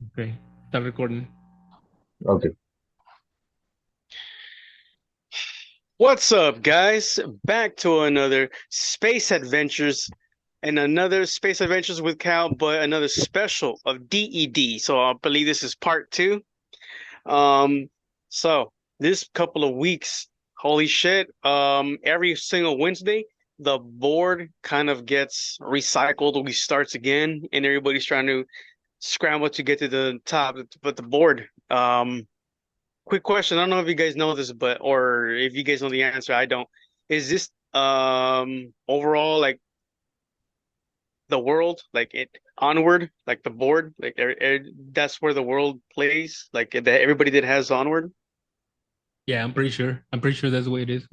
Okay, start recording. Okay. What's up, guys? Back to another space adventures and another space adventures with Cal, but another special of D.E.D. So I believe this is part two. Um, so this couple of weeks, holy shit, every single Wednesday, the board kind of gets recycled. We starts again, and everybody's trying to scramble to get to the top, but the board. Quick question. I don't know if you guys know this, but or if you guys know the answer, I don't. Is this overall like the world, like it onward, like the board, like that's where the world plays, like that everybody that has onward? Yeah, I'm pretty sure. I'm pretty sure that's the way it is.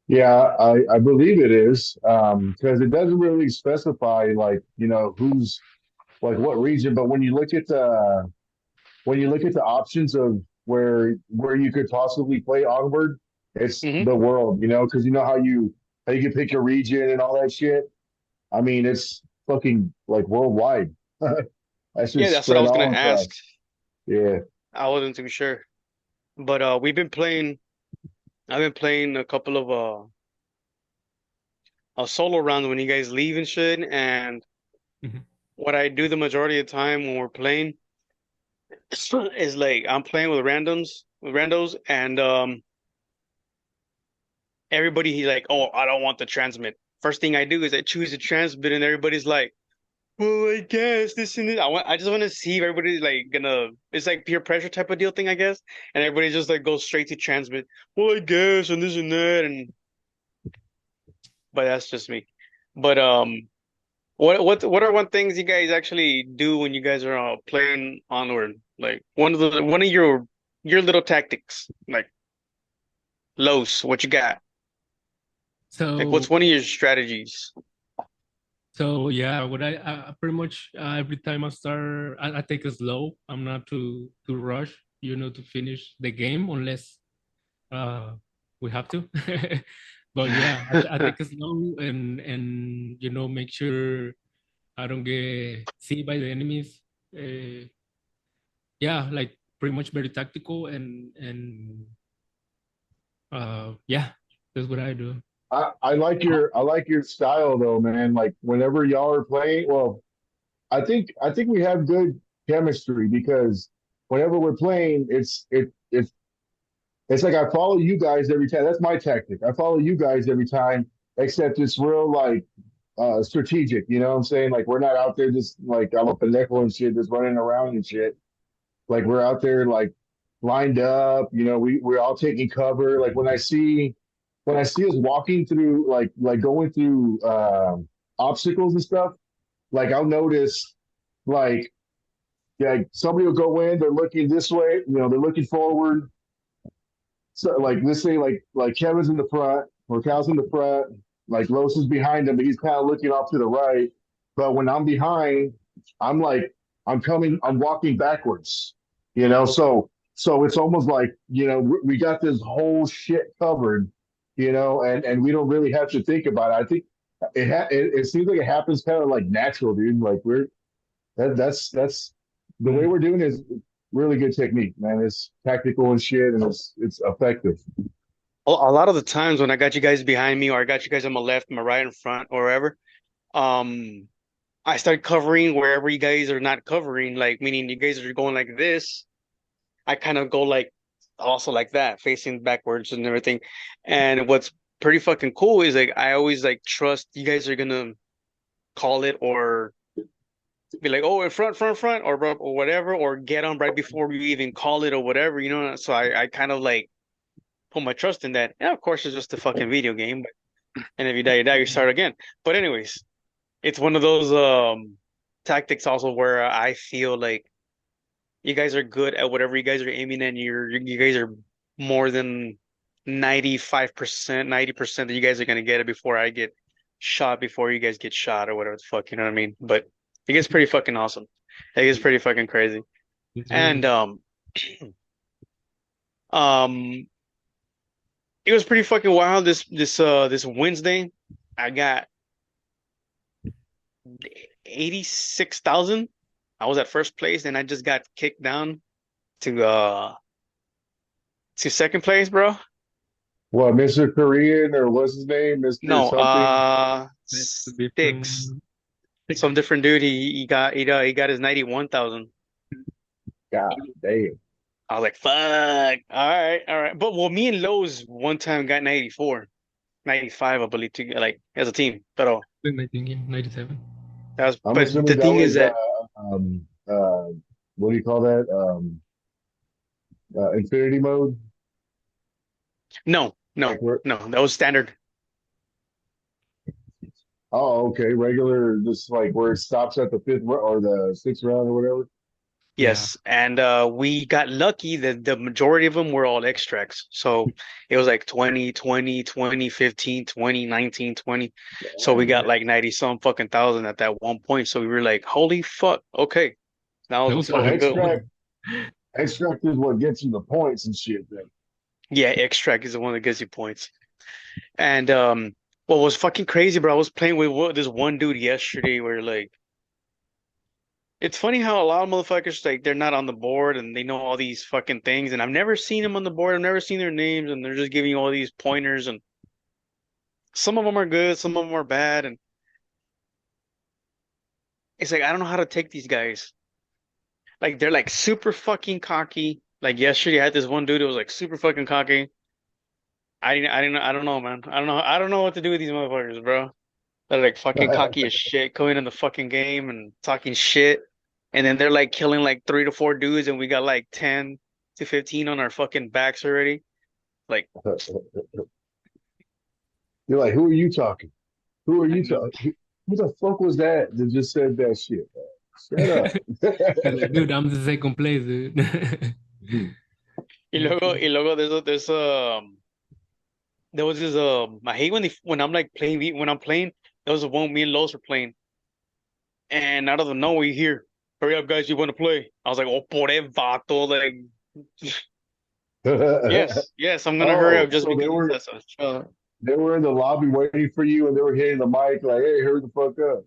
Yeah, I believe it is because it doesn't really specify like who's like what region, but when you look at the options of where you could possibly play onward, it's Hmm. the world, because you know how you can pick your region and all that shit. I mean, it's fucking like worldwide. That Yeah, shit's that's what I spread was gonna all ask. across. Yeah. I wasn't too sure, but we've been playing. I've been playing a couple of a solo rounds when you guys leave and shit, and Mhm. what I do the majority of the time when we're playing is like I'm playing with randos, and everybody he's like, oh, I don't want the transmit. First thing I do is I choose the transmit, and everybody's like, well, I guess this and this. I just want to see if everybody's like gonna. It's like peer pressure type of deal thing, I guess. And everybody just like goes straight to transmit. Well, I guess and this and that, and but that's just me. But what are one things you guys actually do when you guys are playing onward? Like one of your little tactics, like Los, what you got? Like what's So, one of your strategies? so yeah, what I pretty much every time I start, I take it slow. I'm not to rush, to finish the game unless uh we have to. But yeah, I take it slow and make sure I don't get seen by the enemies. Uh, yeah, like pretty much very tactical and yeah, that's what I do. I like your style though, man. Like whenever y'all are playing, well, I think we have good chemistry because whenever we're playing, it's like I follow you guys every time. That's my tactic. I follow you guys every time, except it's real like strategic. You know what I'm saying? Like we're not out there just like I'm a pendejo and shit, just running around and shit. Like we're out there like lined up. We're all taking cover. Like when I see us walking through like going through obstacles and stuff, like I'll notice like yeah, somebody will go in, they're looking this way, they're looking forward. So like let's say like Kevin's in the front or Cal's in the front, like Los is behind him, but he's kind of looking off to the right. But when I'm behind, I'm like I'm walking backwards, so it's almost like we got this whole shit covered, and we don't really have to think about it. I think it seems like it happens kind of like natural, dude. Like that's the way Mm. we're doing is really good technique, man. It's tactical and shit, and it's effective. A lot of the times when I got you guys behind me, or I got you guys on my left, my right, in front, or wherever, um, I start covering wherever you guys are not covering, like meaning you guys are going like this. I kind of go like also like that, facing backwards and everything. And what's pretty fucking cool is like I always like trust you guys are gonna call it or be like, oh, in front, front, front, or whatever, or get on right before you even call it or whatever, you know. So I kind of like put my trust in that. Yeah, of course, it's just a fucking video game, and if you die, you start again. But anyways, it's one of those tactics also where I feel like you guys are good at whatever you guys are aiming at. You guys are more than 95%, 90% that you guys are gonna get it before I get shot, before you guys get shot or whatever the fuck, you know what I mean? But it gets pretty fucking awesome. It gets pretty fucking crazy. Yes, And sir. um it was pretty fucking wild this Wednesday. I got 86,000. I was at first place, and I just got kicked down to second place, bro. What, Mr. Korean or what's his name? Mr. No, something? That could be six. from Some six. different dude. He got his 91,000. God damn. I was like, fuck. All right. But well, me and Lowe's one time got 94, 95, I believe, to like as a team. But I think yeah, 97. I'm but assuming the that thing is was that what do you call that? Infinity mode. no, no, Like we're no, that was standard. oh okay, regular just like where it stops at the or the sixth round or whatever. Yeah. Yes, and we got lucky that the majority of them were all extracts. So it was like 20, 20, 20, 15, 20, 19, 20. So we Damn. got like 90 some fucking thousand at that one point. So we were like, holy fuck, okay, that was That a was a So fucking good good one. extract one. extract is what gets you the points and shit then. Yeah, extract is the one that gives you points. And what was fucking crazy, bro, I was playing with this one dude yesterday where like it's funny how a lot of motherfuckers like they're not on the board and they know all these fucking things and I've never seen them on the board. I've never seen their names and they're just giving you all these pointers and some of them are good, some of them are bad and it's like I don't know how to take these guys. Like they're like super fucking cocky. Like yesterday I had this one dude who was like super fucking cocky. I don't know, man. I don't know what to do with these motherfuckers, bro. They're like fucking cocky as shit, coming in the fucking game and talking shit. And then they're like killing like 3 to 4 dudes, and we got like 10 to 15 on our fucking backs already. Like, You're like, who are you talking? Who are I you know. talking? Who the fuck was that that just said that shit? Shut up. He's like, dude, I'm the second place, dude. Y luego there was this I hate when I'm like playing when I'm playing, there was a one me and Los were playing, and out of the nowhere you hear, hurry up guys, you want to play. I was like, oh por el vato, like yes, I'm gonna hurry Oh, up just so because that's they were in the lobby waiting for you and they were hitting the mic like, hey, hurry the fuck up.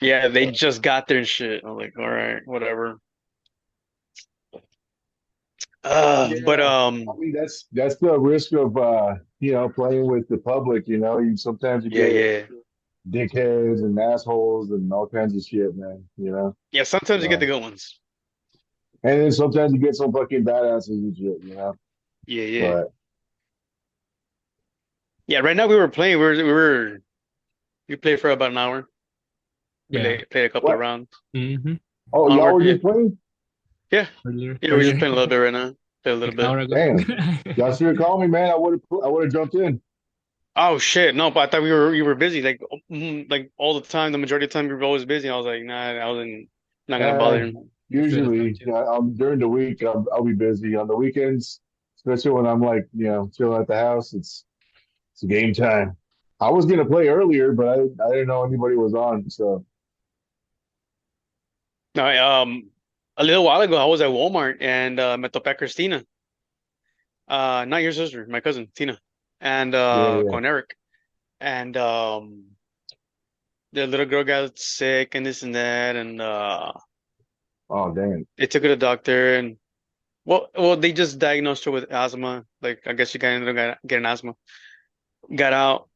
yeah, they just got there and shit. I'm like, all right, whatever. But Yeah. I mean that's the risk of playing with the public, you sometimes you yeah, get yeah. dickheads and assholes and all kinds of shit, man. Yeah, sometimes you get the So good ones. and then sometimes you get some fucking badasses and shit. Yeah, yeah. But Yeah, right now we were playing. We played for about an hour. Yeah. Played a couple of what? rounds. Mm-hmm. Oh, y'all Onward, were yeah. just playing? Yeah. Yeah, we're just Earlier, playing a little bit right now. Play a little like an bit. hour ago. Damn. Y'all should have called me, man. I would have jumped in. Oh shit. No, but I thought you were busy. Like all the time, the majority of the time you were always busy. I was like, nah, I wasn't not gonna bother Uh, him. Should have usually, jumped in. during the week, I'll be busy. On the weekends, especially when I'm like, chilling at the house, it's game time. I was gonna play earlier, but I didn't know anybody was on. So No, a little while ago I was at Walmart and me topé a Christina. Not your sister, my cousin, Tina. And yeah, yeah. con Eric. And the little girl got sick and this and that and Oh, damn. they took her to the doctor and well they just diagnosed her with asthma. Like I guess she kind of got getting asthma. Got out.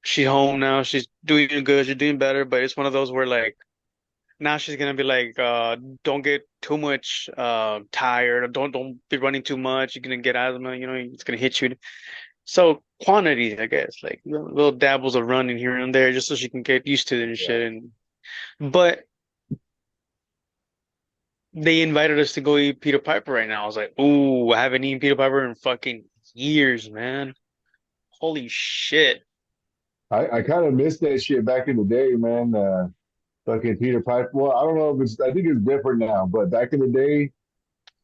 She's home now. She's doing good. She's doing better, but it's one of those where like now she's gonna be like don't get too much tired or don't be running too much. You're gonna get asthma, it's gonna hit you. So quantity, I guess, like little dabbles of running here and there just so she can get used to it and Yeah. shit. And but they invited us to go eat Peter Piper right now. I was like, ooh, I haven't eaten Peter Piper in fucking years, man. Holy shit. I kind of missed that shit back in the day, man. Fucking Peter Piper. Well, I don't know if I think it's different now, but back in the day,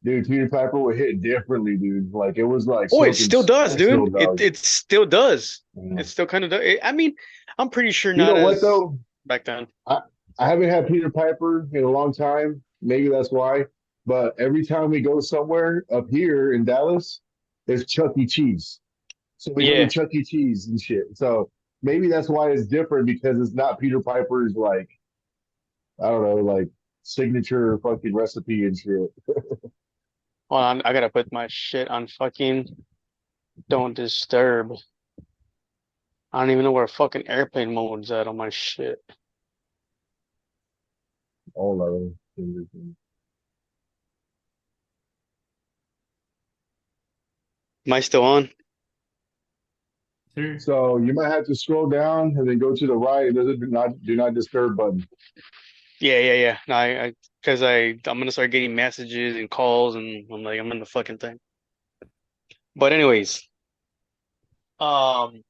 dude, Peter Piper would hit differently, dude. Like it was like Oh, it smoking still does, special, dude. It dog. it still does. Yeah. It still kind of does. I mean, I'm pretty sure You not know what as though? back then. I I haven't had Peter Piper in a long time. Maybe that's why. But every time we go somewhere up here in Dallas, there's Chuck E. Cheese. So we go to Yeah. Chuck E. Cheese and shit. So maybe that's why it's different because it's not Peter Piper's like I don't know, like signature fucking recipe and shit. Hold on, I gotta put my shit on fucking don't disturb. I don't even know where fucking airplane mode's at on my shit. All of them. Am I still on? Sir. So you might have to scroll down and then go to the right. There's a do not disturb button. Yeah. No, because I'm gonna start getting messages and calls, and I'm like, I'm in the fucking thing. But anyways, um,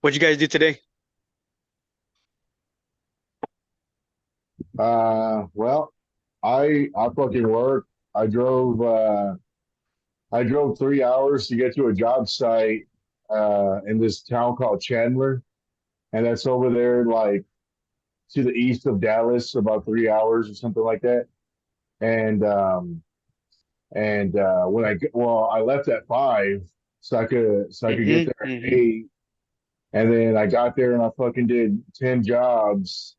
what'd you guys do today? Well, I fucking work. I drove uh I drove 3 hours to get to a job site in this town called Chandler, and that's over there like to the east of Dallas, about 3 hours or something like that. And when I left at 5, so I could get there at Mm-hmm. 8, and then I got there and I fucking did 10 jobs,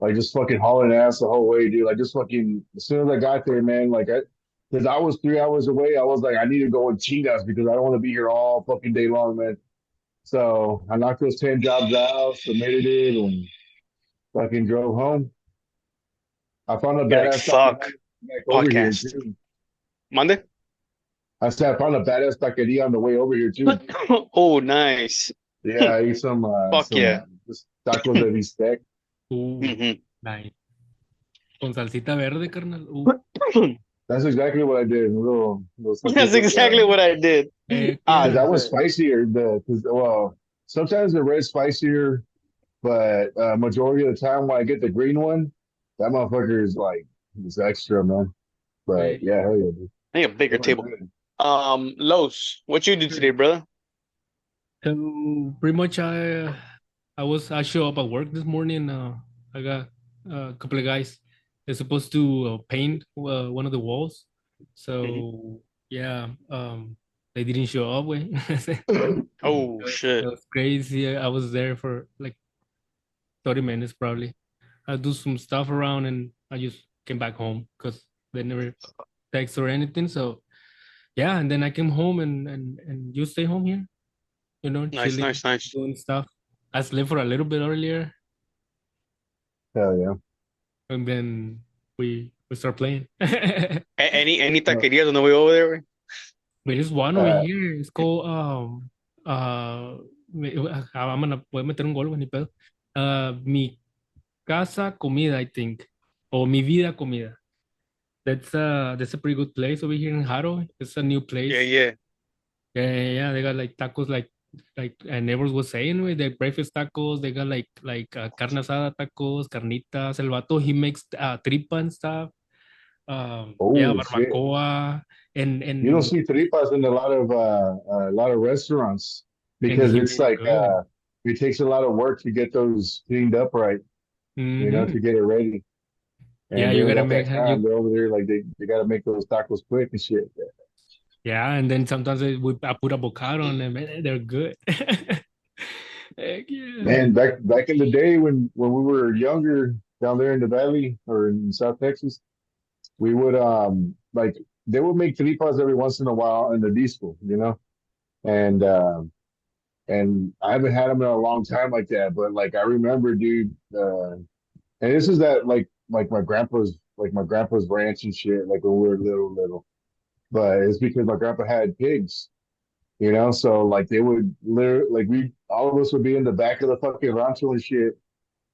like just fucking hauling ass the whole way, dude. Like just fucking as soon as I got there, man, because I was 3 hours away, I was like, I need to go and cheat us because I don't want to be here all fucking day long, man. So I knocked those 10 jobs out, submitted it, and fucking drove home. I found a You're like, badass fuck, taqueria back over here podcast. too. Monday? I said I found a badass taqueria on the way over here too. Oh, nice. Yeah, I ate some Fuck yeah. just tacos de bistec. hmm Nice. Con salsita verde, carnal. That's exactly what I did. A little That's salsita, exactly what I did. Yeah. because that was The spicier. Well, sometimes the red's spicier, but majority of the time when I get the green one, that motherfucker is like it's extra, man. But Right. yeah, hell yeah, dude. I need a They bigger were table. good. Los, what you do today, brother? So pretty much I show up at work this morning. I got a couple of guys. They're supposed to paint one of the walls. hmm So yeah, they didn't show up. Way Oh it shit. was crazy. I was there for like 30 minutes probably. I do some stuff around and I just came back home because they never text or anything. So yeah, and then I came home and you stay home here, Nice, chilling, nice, nice. doing stuff. I slept for a little bit earlier, Hell yeah. and then we start playing. There Any No, taquerias on the way over there, güey? is one over Uh, here. It's called I'm gonna voy a meter un gol, güey, ni pedo. Mi casa comida, I think, or mi vida comida. That's a pretty good place over here in Haro. It's a new Yeah, place. yeah. Yeah. They got like tacos, like neighbors was saying, with the breakfast tacos. They got like carne asada tacos, carnitas. El vato he makes tripa and stuff. Yeah, oh shit. barbacoa You don't and see tripas in a lot of restaurants and because he it's makes like good. it takes a lot of work to get those cleaned up right, to Hmm. get it ready. Yeah, And they you don't gotta got make that time. you. They're over there like they got to make those tacos quick and shit. Yeah, and then sometimes I put avocado on them. And they're good. Heck yeah. Man, back in the day when we were younger down there in the valley or in South Texas, we would like they would make tripas every once in a while in the disco. And I haven't had them in a long time like that, but like I remember, dude, and this is that like my grandpa's ranch and shit, like when we were little. But it's because my grandpa had pigs. So like they would literally like we all of us would be in the back of the fucking rancho and shit.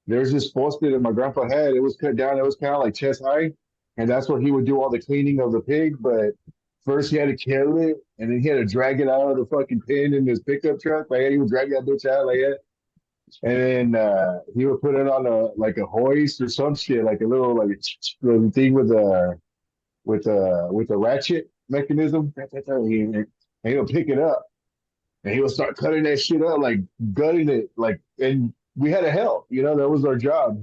There's this poste that my grandpa had. It was cut down. It was kind of like chest high, and that's where he would do all the cleaning of the pig. But first he had to kill it, and then he had to drag it out of the fucking pen in his pickup truck. Like he would drag that bitch out like that, and then he would put it on a hoist or some shit, like a little like little thing with a ratchet mechanism. And he'll pick it up and he'll start cutting that shit up, like gutting it, like, and we had to help, that was our job.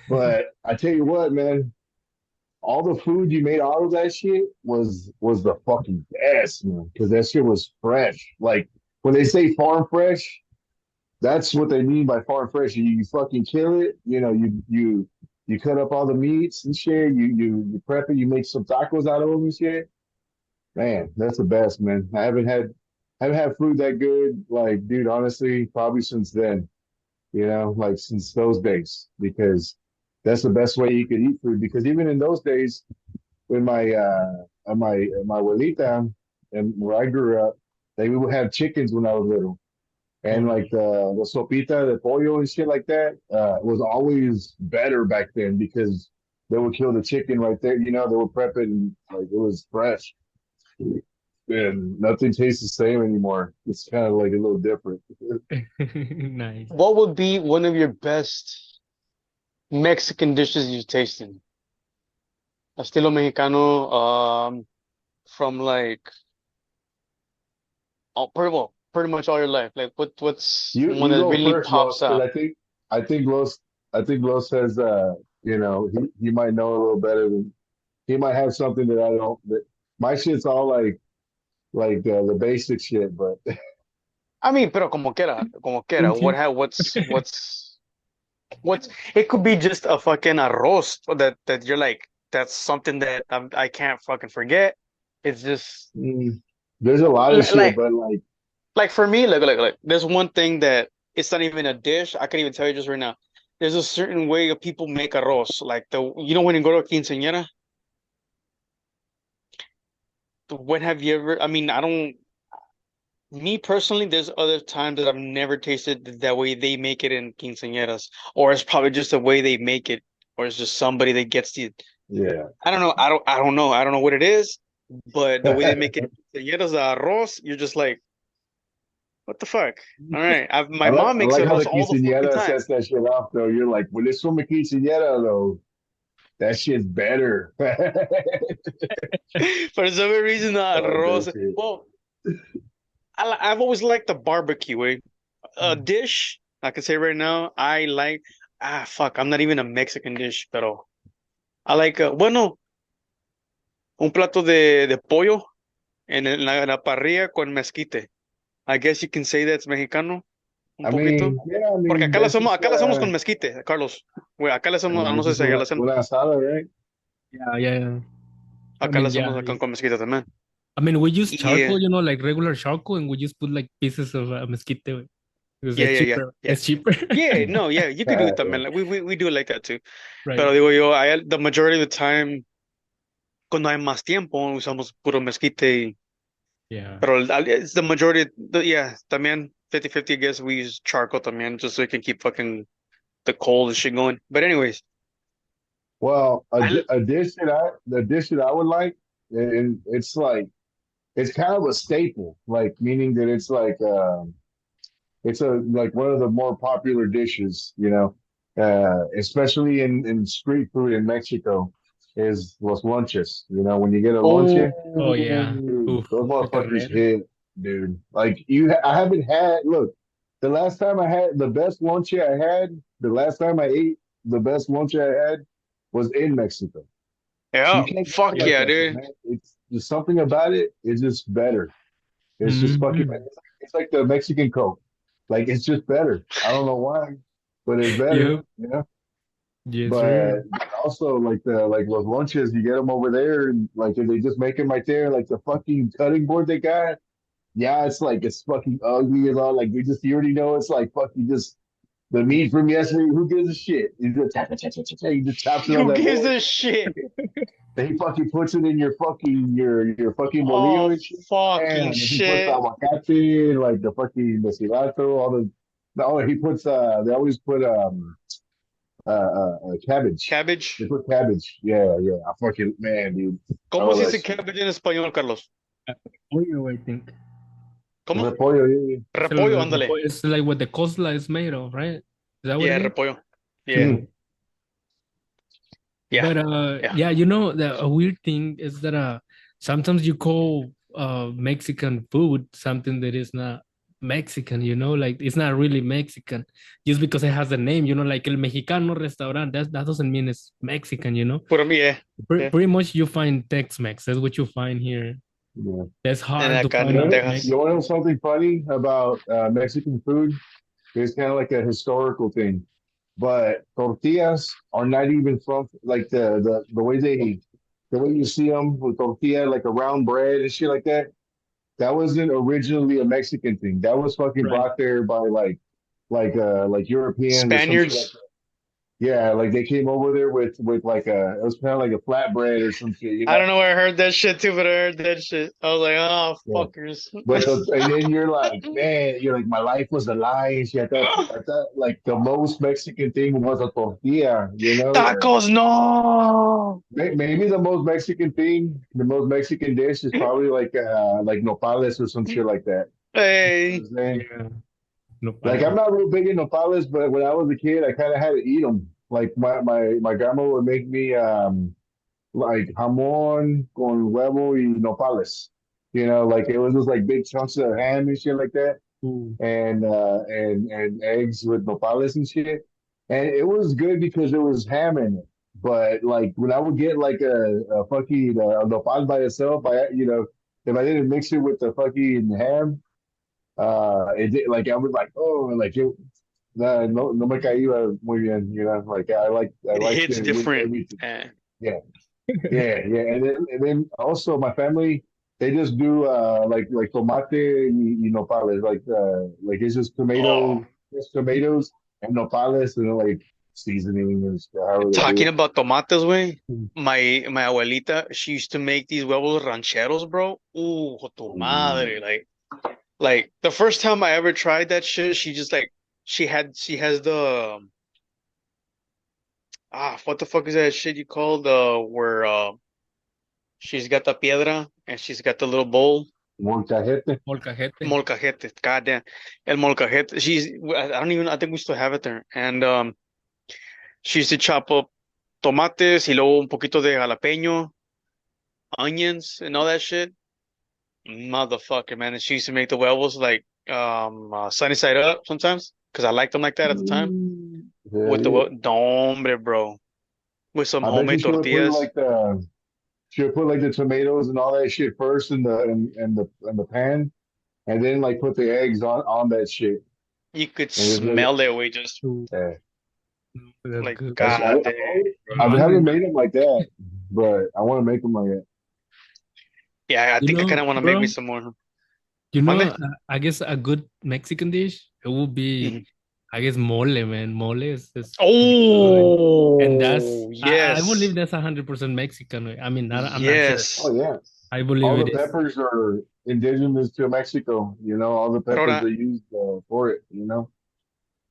But I tell you what, man, all the food you made out of that shit was the fucking best, man, because that shit was fresh. Like when they say farm fresh, that's what they mean by farm fresh. You fucking kill it, You cut up all the meats and shit. You prep it. You make some tacos out of them and shit. Man, that's the best, man. I haven't had food that good, like, dude, honestly, probably since then, like since those days, because that's the best way you could eat food. Because even in those days, when my abuelita and where I grew up, they would have chickens when I was little. Oh, And like the sopita, the pollo and shit like that, was always better back then because they would kill the chicken right there. They would prep it and like it was fresh. And nothing tastes the same anymore. It's kind of like a little different. nice. What would be one of your best Mexican dishes you've tasted? Estilo mexicano, from like pretty much all your life. Like what's You one you that go really first, pops Los, because out? I think Los says he might know a little better than he might have something that I don't. That my shit's all like the basic shit, but I mean, pero como quiera. Thank you. What's it could be just a fucking arroz that you're like that's something that I can't fucking forget. It's just mm, there's a lot of shit. like But like for me, like there's one thing that it's not even a dish. I can even tell you just right now. There's a certain way of people make arroz. Like when you go to a quinceañera, when have you ever? I mean, I don't. Me personally, there's other times that I've never tasted that way they make it in quinceañeras, or it's probably just the way they make it, or it's just somebody that gets the. yeah, I don't know. I don't know. I don't know what it is, but the way they make it in quinceañeras, the arroz, you're just like, what the fuck? All right, my mom I makes like how arroz the all the fucking quinceañera time. sets that shit off though. You're like, well, it's from a quinceañera though. That shit's better. For some reason, the Fuck that arroz. shit. Well, I've always liked the barbecue way. A dish I can say right now, I like. Fuck, I'm not even a Mexican dish, pero I like. Bueno, un plato de pollo en la parrilla con mezquite. I guess you can say that's mexicano, un I poquito. mean, yeah, I Porque mean that's just acá la hacemos con mezquite, Carlos. Güey, acá la I hacemos, mean no it's sé just si allá la hacen. una asada, right? Yeah, yeah. I Acá la mean, hacemos yeah. acá con mezquite también. I mean, we use Yeah, charcoal, like regular charcoal, and we just put like pieces of mesquite because yeah, it's yeah, yeah, cheaper. yeah. It's cheaper, Yeah, no, yeah, you could do it Yeah. también. Like, we do it like that too. right? Pero digo yo, the majority of the time, cuando hay más tiempo, usamos puro mezquite. Yeah. Pero it's the majority, yeah, también 50-50, I guess we use charcoal también, just so we can keep fucking the cold and shit going. But anyways, Well, I, the dish that I would like, and it's like it's kind of a staple, like meaning that it's a like one of the more popular dishes, especially in street food in Mexico, is los lunches. When you get a lonche, Oh yeah. dude, Oof, those the motherfuckers carrera. hit, dude. Like I haven't had. Look, the last time I had the best lonche I had, the last time I ate the best lonche I had was in Mexico. You yeah, can't get it fuck Yeah. like yeah, that, dude. man. It's just something about it. It's just better. It's just fucking. Hmm. It's like the Mexican Coke. Like it's just better. I don't know why, but it's better. Yep. Yes, But sir. also like los lunches, you get them over there, and like if they just make them right there, like the fucking cutting board they got. Yeah, it's like it's fucking ugly and all. Like you already know it's like fucking just the meat from yesterday. Who gives a shit? He just chops it on Who that gives board. a shit? Then he fucking puts it in your fucking bolillo Oh, and shit. fucking And he puts shit. aguacate, like the cilantro, all the. No, he puts. They always put cabbage. They Cabbage. put cabbage. Yeah, yeah. I fucking man, dude. I ¿Cómo love se that dice shit. cabbage en español, Carlos? Pollo, I think. ¿Cómo? Repollo, yeah, Repollo, ándale. It's like what the coleslaw is made of, right? Is that what Yeah, it is? repollo. Yeah, yeah. Mm. yeah, But yeah. yeah, the a weird thing is that sometimes you call Mexican food something that is not Mexican, like it's not really Mexican just because it has a name, like El Mexicano Restaurant. That doesn't mean it's Mexican. Puro mí, yeah. Yeah. Pretty much you find Tex-Mex. That's what you find here. Yeah. That's And hard to acá find en You a know, Texas. you Mexican. want to know something funny about Mexican food? It's kind of like a historical thing. but tortillas are not even from like the way the way you see them with tortilla like a round bread and shit like that. That wasn't originally a Mexican thing. That was fucking Right. brought there by like Europeans or some shit like Spaniards. that. Yeah, like they came over there with like a it was kind of like a flatbread or some shit, you I know? don't know where I heard that shit too, but I heard that shit. I was like, oh, Yeah. fuckers. And then you're like, man, you're like, my life was a lie and shit. I thought like the most Mexican thing was a tortilla, you know? Tacos, no. Maybe the most Mexican thing, the most Mexican dish is probably like nopales or some shit like that. You know Hey, what I'm saying? Yeah. No Like pales. I'm not real big in nopales, but when I was a kid, I kind of had to eat them. Like my grandma would make me like jamón con huevo y nopales. You know, like it was just like big chunks of ham and shit like that, Ooh. and eggs with nopales and shit. And it was good because there was ham in it. But like when I would get like a fucking nopal by itself, if I didn't mix it with the fucking ham, it did, like I was like, oh, like it, nah, no me caía muy bien, you know. Like I it liked hits it with different. everything. Eh. Yeah. Yeah, yeah, and then also my family they just do like tomate y nopales like it's Oh, just tomatoes and nopales and like seasoning and stuff, however they do talking it. about tomates, way. Ooh. My abuelita, she used to make these huevos rancheros, bro. Ooh, tu Ooh. madre. Like the first time I ever tried that shit, she just like she has the what the fuck is that shit you call the where she's got the piedra and she's got the little bowl. Molcajete. Molcajete. Molcajete, goddamn. El molcajete. I don't even, I think we still have it there. And she used to chop up tomates y luego un poquito de jalapeño, onions, and all that shit. Motherfucker, man. And she used to make the huevos like sunny side up sometimes because I liked them like that at the time. Hell With the, yeah. hombre, bro. With some I bet you homemade should have put tortillas. like the tomatoes and all that shit first in the pan and then like put the eggs on that shit You could and just let smell it. We just Ooh. it. That's like, good. That's god damn, I bro. haven't made them like that, but I want to make them like that. Yeah, I You think I kind know, of want to make me bro, some more. you know, Mande? I guess a good Mexican dish, it would be, Mhm. I guess, mole, man. Mole is pretty good. And Oh, I believe yes. that's 100% Mexican. I mean, I'm not sure. Oh Yes. yeah, I believe all it the is. peppers are indigenous to Mexico. You know, all the Pero peppers they ahora, use for it. You know.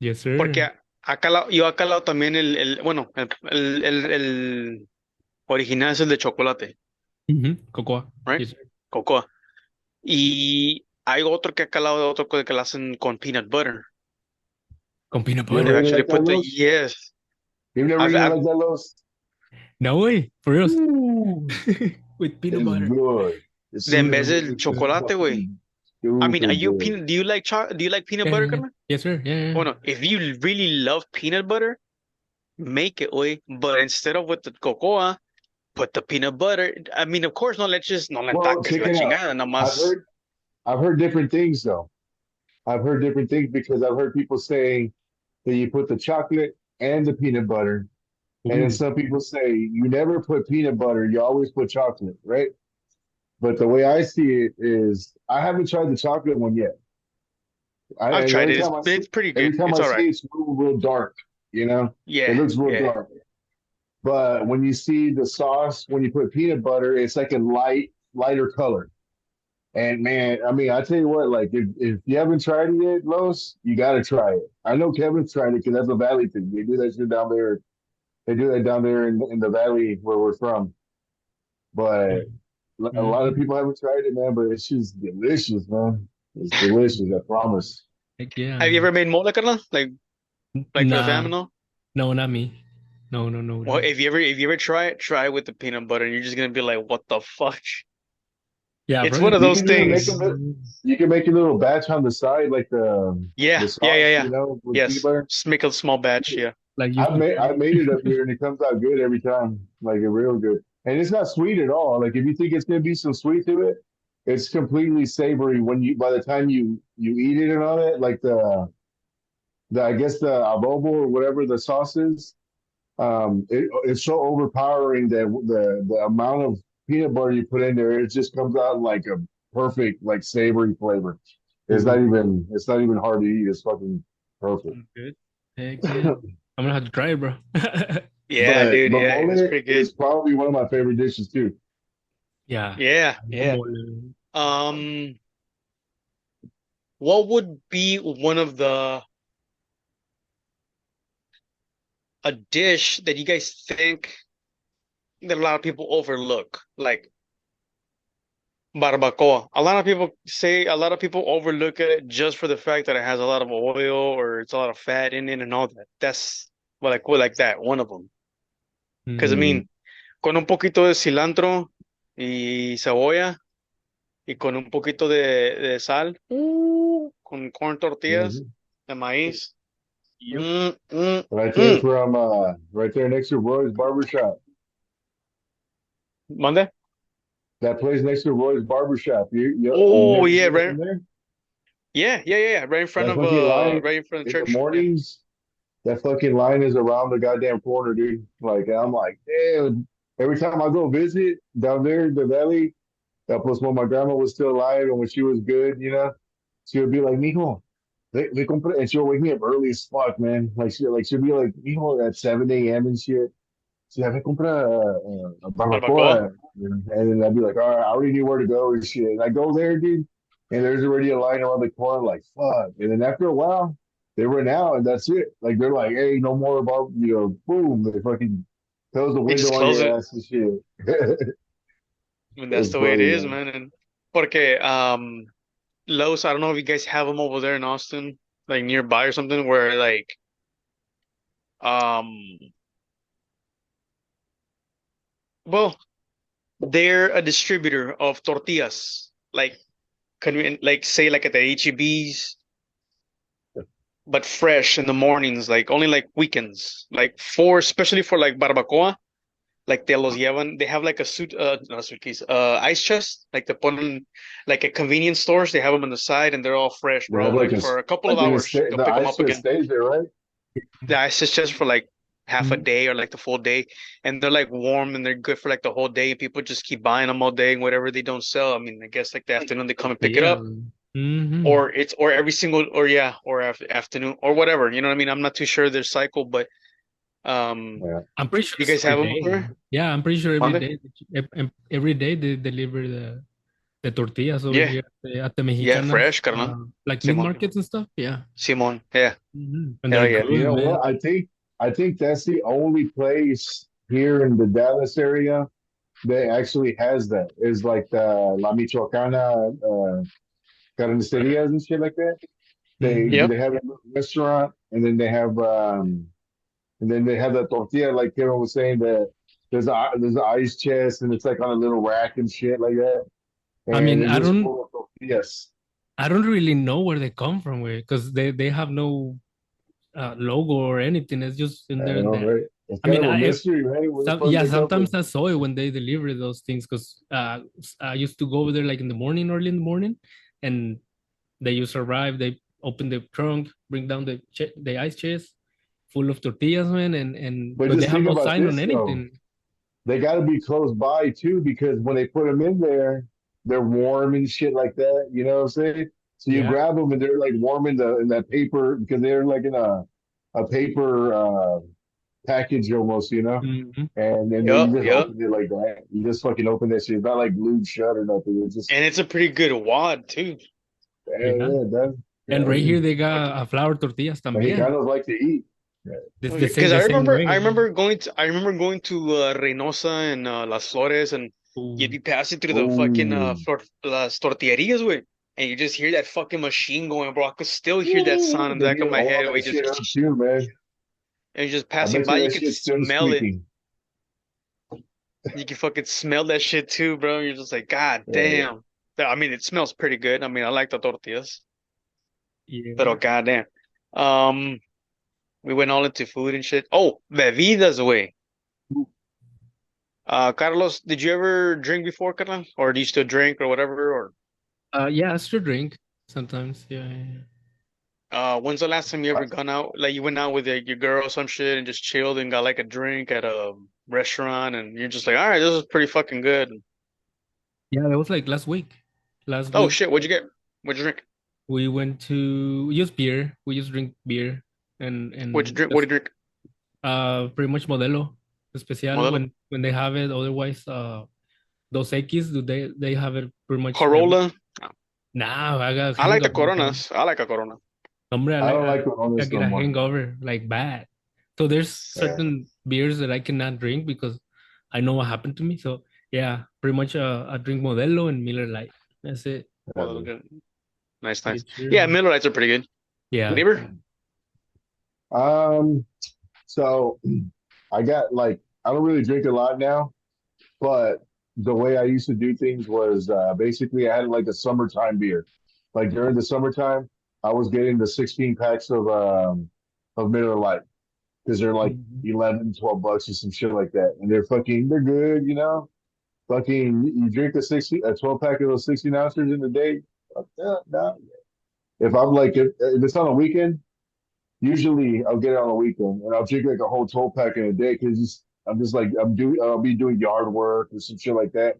Yes, porque sir. yo acá lado también bueno, el original es el de chocolate, Cocoa. right? Yes, sir. Cocoa. Y hay otro que acá al lado de otro que lo hacen con peanut butter. Con peanut You They've ever butter. eat it actually like that, put the, Los? yes. You've never eaten it I've like that, Los? No way. For real. Ooh, With peanut it's butter. good. It's de en super vez good. del It's chocolate, güey. fucking I mean, are super you good. peanut, do you like peanut Yeah, butter, yeah, yeah. Carmen? Yes, sir. Yeah, yeah. Bueno, if you really love peanut butter, make it, way. But instead of with the cocoa, put the peanut butter. I mean, of course, no le Well, taques check la it out. chingada, nada I've más. heard I've heard different things though. I've heard different things because I've heard people saying that you put the chocolate and the peanut butter, and then Ooh. some people say you never put peanut butter, you always put chocolate, right? But the way I see it is, I haven't tried the chocolate one yet. I've And tried every it. time I see, It's pretty every good. time It's I all see right. it, it's real dark. You know, it Yeah, looks real yeah. dark. But when you see the sauce, when you put peanut butter, it's like a lighter color. And man, I mean, I tell you what, like if you haven't tried it yet, Los, you got to try it. I know Kevin's tried it because that's a valley thing. They do that shit down there. They do that down there in the valley where we're from. But a lot of Mhm. people haven't tried it, man. But it's just delicious, man. It's delicious. I promise. Heck yeah. Have you ever made mole, Carla? Like for the Nah, family, no? no, not me. No, no, no, Well, no. if you ever try it with the peanut butter, you're just gonna be like, what the fuck? Yeah, It's one probably. of You those can even make things. them. You can make a little batch on the side, like Yeah, the yeah, yeah, sauce, yeah. you know, with peanut Yes. butter. Just make a small batch. Yeah. Like I've YouTube made channel. I've made it up here, and it comes out good every time, like a real good. And it's not sweet at all. Like if you think it's gonna be some sweet to it, it's completely savory when you by the time you eat it and all that. Like I guess the adobo or whatever the sauce is. It's so overpowering that the amount of peanut butter you put in there, it just comes out like a perfect like savory flavor. Ooh, It's not even hard to eat. It's fucking perfect. sounds good. Heck yeah. I'm gonna have to try it, bro. Yeah, dude. But Yeah, it's mole pretty is good. probably one of my favorite dishes too. Yeah. Yeah, I love yeah. mole. Um, what would be one of a dish that you guys think that a lot of people overlook? Like barbacoa. A lot of people overlook it just for the fact that it has a lot of oil or it's a lot of fat in it and all that. That's well, like that, one of them. Because I Mm. Hmm. mean, con un poquito de cilantro y cebolla y con un poquito de sal, con corn tortillas Hmm. de maíz. Yep. Right there Mm. from right there next to Roy's Barbershop. ¿Mande? That place next to Roy's Barbershop. You Oh never yeah, been right. from there? Yeah. That fucking line Right in front of the in the church. Yeah. mornings. That fucking line is around the goddamn corner, dude. Like I'm like, damn. Every time I go visit down there in the valley, that was when my grandma was still alive and when she was good, she would be like, "Mijo, they compre," and she'll wake me up early as fuck, man. She'll be like, "Mijo," at 7 a.m. and shit. She's like, "Me compra a Barbacoa. barbacoa," and then I'd be like, "All right, I already knew where to go and shit." And I go there, dude, and there's already a line around the corner, like fuck. And then after a while, they run out, and that's it. Like they're like, "Hey, no more about boom!" They fucking close the They just window on close your it. ass and shit. I mean, that's It's the way it funny, is, man. man. And porque Lowe's, I don't know if you guys have them over there in Austin, like nearby or something, where like um well, they're a distributor of tortillas, like like say like at the HEB's, but fresh in the mornings, like only like weekends, like for especially for like barbacoa, like te los llevan. They have like a not a suitcase, ice chest, like they put in like at convenience stores. They have them on the side, and they're all fresh, They bro. have like Like for a couple of like in hours, they'll the pick them ice up just again. stays there, right? The ice is just for like half a Mm. day or like the full day, and they're like warm and they're good for like the whole day. People just keep buying them all day, and whatever they don't sell, I mean, I guess like the afternoon they come and pick it Yeah. up, Mm-hmm. or it's or every single or yeah, or afternoon or whatever. You know what I mean? I'm not too sure their cycle, but Yeah. I'm pretty sure you it's guys every have them day. over Yeah, I'm pretty sure there? every day they deliver the tortillas over Yeah, here at the yeah, Mexicanas, fresh, carnal. like meat Simon, markets and stuff. Yeah. Simon, yeah, And hell they're yeah. You good, know man. what? I think that's the only place here in the Dallas area that actually has that. Is like the La Michoacana carnicerias and shit like that. Hmm. Yep. They have a restaurant and then they have the tortilla like Kevin was saying that there's an ice chest and it's like on a little rack and shit like that. I And mean, they're just full of tortillas. I don't really know where they come from, because they have no logo or anything. It's just in I there and know, there. right? It's I kind mean, of a mystery, right? Where the fuck yeah, they come sometimes from? I saw it when they deliver those things, because I used to go over there like in the morning, early in the morning, and they just arrive. They open the trunk, bring down the ice chest full of tortillas, man, and But but they just have think no about sign on this though. anything. They got to be close by too because when they put them in there, they're warm and shit like that. You know what I'm saying? So you Yeah. grab them and they're like warm in that paper because they're like in a paper package almost, Hmm. And then you Yep, just yep. open it like that. You just fucking open that shit. It's not like glued shut or nothing. It's just And it's a pretty good wad too. Yeah. yeah, that And right yeah. here they got flour tortillas también. Mexicanos like to eat. Yeah. The same Because way. I remember going to Reynosa and Las Flores, and you'd Ooh. be passing through the fucking Oh, las tortillerías, way, and you just hear that fucking machine going, bro. I could still hear that sound in the they back need of to my head, oil where that you just shit up too, man. and you're just I passing bet by, you you that could shit's still smell it. squeaking. You can fucking smell that shit too, bro. You're just like, God Yeah. damn. I mean, it smells pretty good. I mean, I like the tortillas, but oh Yeah. goddamn. Um, we went all into food and shit. Oh, bebidas, way. Carlos, did you ever drink before, Carlos? Or do you still drink or whatever? Or Yeah, I still drink sometimes. Yeah, yeah, When's the last time you ever I, gone out? Like you went out with your girl or some shit and just chilled and got like a drink at a restaurant and you're just like, all right, this is pretty fucking good. Yeah, that was like last week. Last Oh week shit, what'd you get? What'd you drink? we went to just beer. We just drink beer What'd you and drink? What'd just you drink? pretty much Modelo especial Modelo? when they have it. Otherwise, Dos Equis, do they have it pretty much every. Corolla? Nah, I got a I like the hangover. Coronas. I like a Corona. Hombre, I don't like I Coronas get no a more. hangover like bad. So there's Yeah, certain beers that I cannot drink because I know what happened to me. So yeah, pretty much I drink Modelo and Miller Lite. That's it. Modelo good. Nice, Pretty nice. sure. Yeah, Miller Lights are pretty good. Yeah. Neighbor? Um, so I got like I don't really drink a lot now, but the way I used to do things was basically I had like a summertime beer. Like during the summertime, I was getting the 16 packs of Miller Lite because they're like Mhm. 11, 12 bucks or some shit like that. And they're good, you know. Fucking you drink a 12 pack of those 16 ounces in a day. Fuck that, nah. If I'm like if it's on a weekend, usually I'll get it on a weekend and I'll drink like a whole 12 pack in a day because I'm just like I'll be doing yard work or some shit like that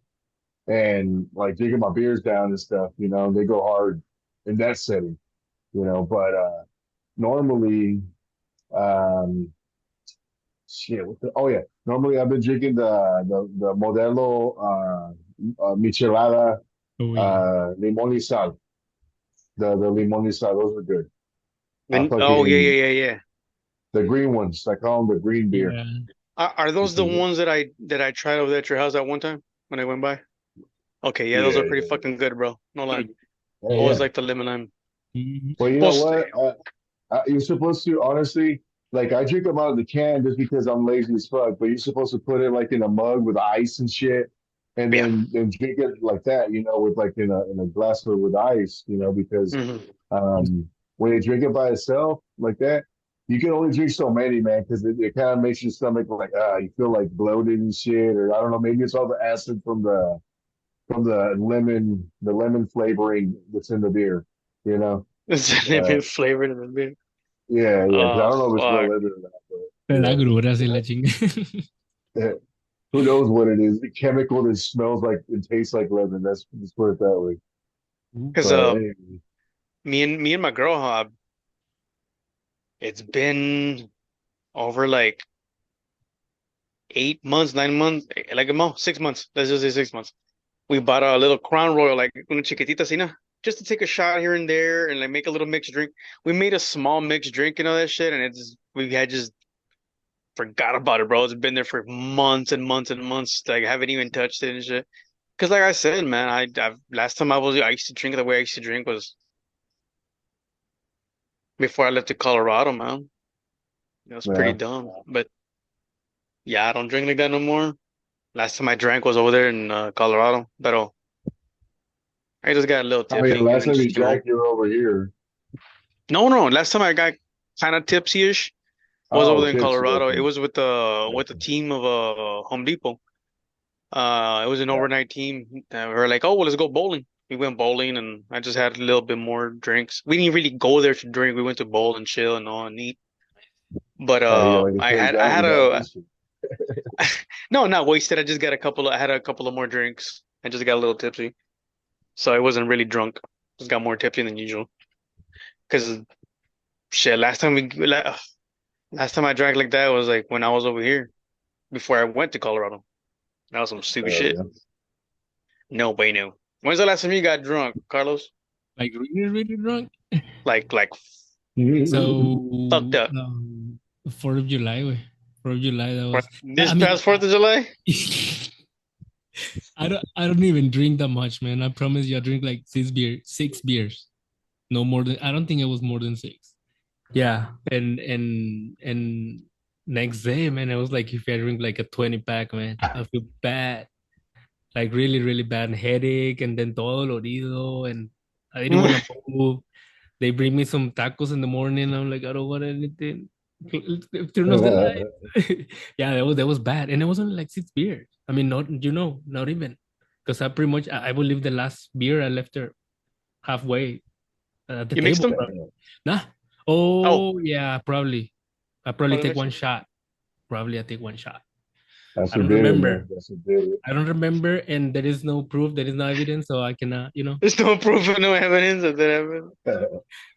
and like drinking my beers down and stuff, you know, they go hard in that setting, you know. But normally, um, shit. Oh yeah, normally I've been drinking the Modelo Michelada Oh yeah. Limon y Sal. The Limon y Sal, those are good. I Then oh yeah, fucking yeah, yeah, yeah. the green ones. I call them the green beer Yeah. Are those the because ones that I tried over there at your house that one time when I went by? Okay, yeah, those yeah, are pretty fucking good, bro. No lie. yeah, Always yeah. like the lemon lime. Mhm. Well, you know Post what? You're supposed to honestly, like I drink them out of the can just because I'm lazy as fuck. But you're supposed to put it like in a mug with ice and shit, and yeah. then drink it like that, you know, with like in a glass with ice, you know, because Hmm. when you drink it by itself like that, you can only drink so many, man, because it kind of makes your stomach like you feel like bloated and shit, or I don't know, maybe it's all the acid from the lemon flavoring that's in the beer, you know. It's a Uh, lemon flavored in the beer. yeah, because I Oh don't know if it's real fuck. leather or not, but La grura se la chinga. yeah. Who knows what it is? The chemical that smells like and tastes like leather. Let's put it that way. Cause But anyway, me and my girl, it's been over like 8 months, 9 months, like a month, 6 months. Let's just say 6 months. We bought a little Crown Royal, like una chiquitita, así, ¿no? Just to take a shot here and there and like make a little mixed drink. We made a small mixed drink and all that shit, and we had just forgot about it, bro. It's been there for months and months and months. Like I haven't even touched it and shit. Cause like I said, man, I've last time I used to drink the way I used to drink was before I left to Colorado, man. It was pretty yeah. dumb. But yeah, I don't drink like that no more. Last time I drank was over there in Colorado. But I just got a little Oh yeah, tipsy and last then time you just came home. drank, you were over here. No, no. Last time I got kind of tipsy-ish was over Oh, there in tipsy. Colorado. It Okay. was with the Okay. team of Home Depot. It was an Yeah. overnight team. We were like, oh, well, let's go bowling. We went bowling, and I just had a little bit more drinks. We didn't really go there to drink. We went to bowl and chill and all and eat. But Oh, you got like a face I out. had You got a wasted. no, not wasted. I just got I had a couple of more drinks. I just got a little tipsy, so I wasn't really drunk. Just got more tipsy than usual. Cause shit, last time I drank like that was like when I was over here before I went to Colorado. That was some stupid Oh shit. yeah. No bueno. When's the last time you got drunk, Carlos? Like really, really drunk. Like fucked So up. 4th of July, way. 4th of July, that What, was. this I mean, past 4th of July? I don't even drink that much, man. I promise you, I drink like 6 beers, no more than. I don't think it was more than 6. Yeah, and next day, man, I was like, if I drink like a 20 pack, man, I feel bad, like really, really bad headache, and then todo dolorido, and I didn't want to move. They bring me some tacos in the morning. I'm like, I don't want anything. Turn off the light. Yeah, that was bad, and it was only like 6 beers. I mean, not even, because I pretty much I believe the last beer I left her halfway at the You mixed table, them? probably. Nah, Oh, Oh yeah, probably. I probably probably take mix. one shot. Probably I take one shot. That's I what don't did it, man. remember. That's what did it. I don't remember, and there is no proof, there is no evidence, so I cannot, There's no proof and no evidence that that happened.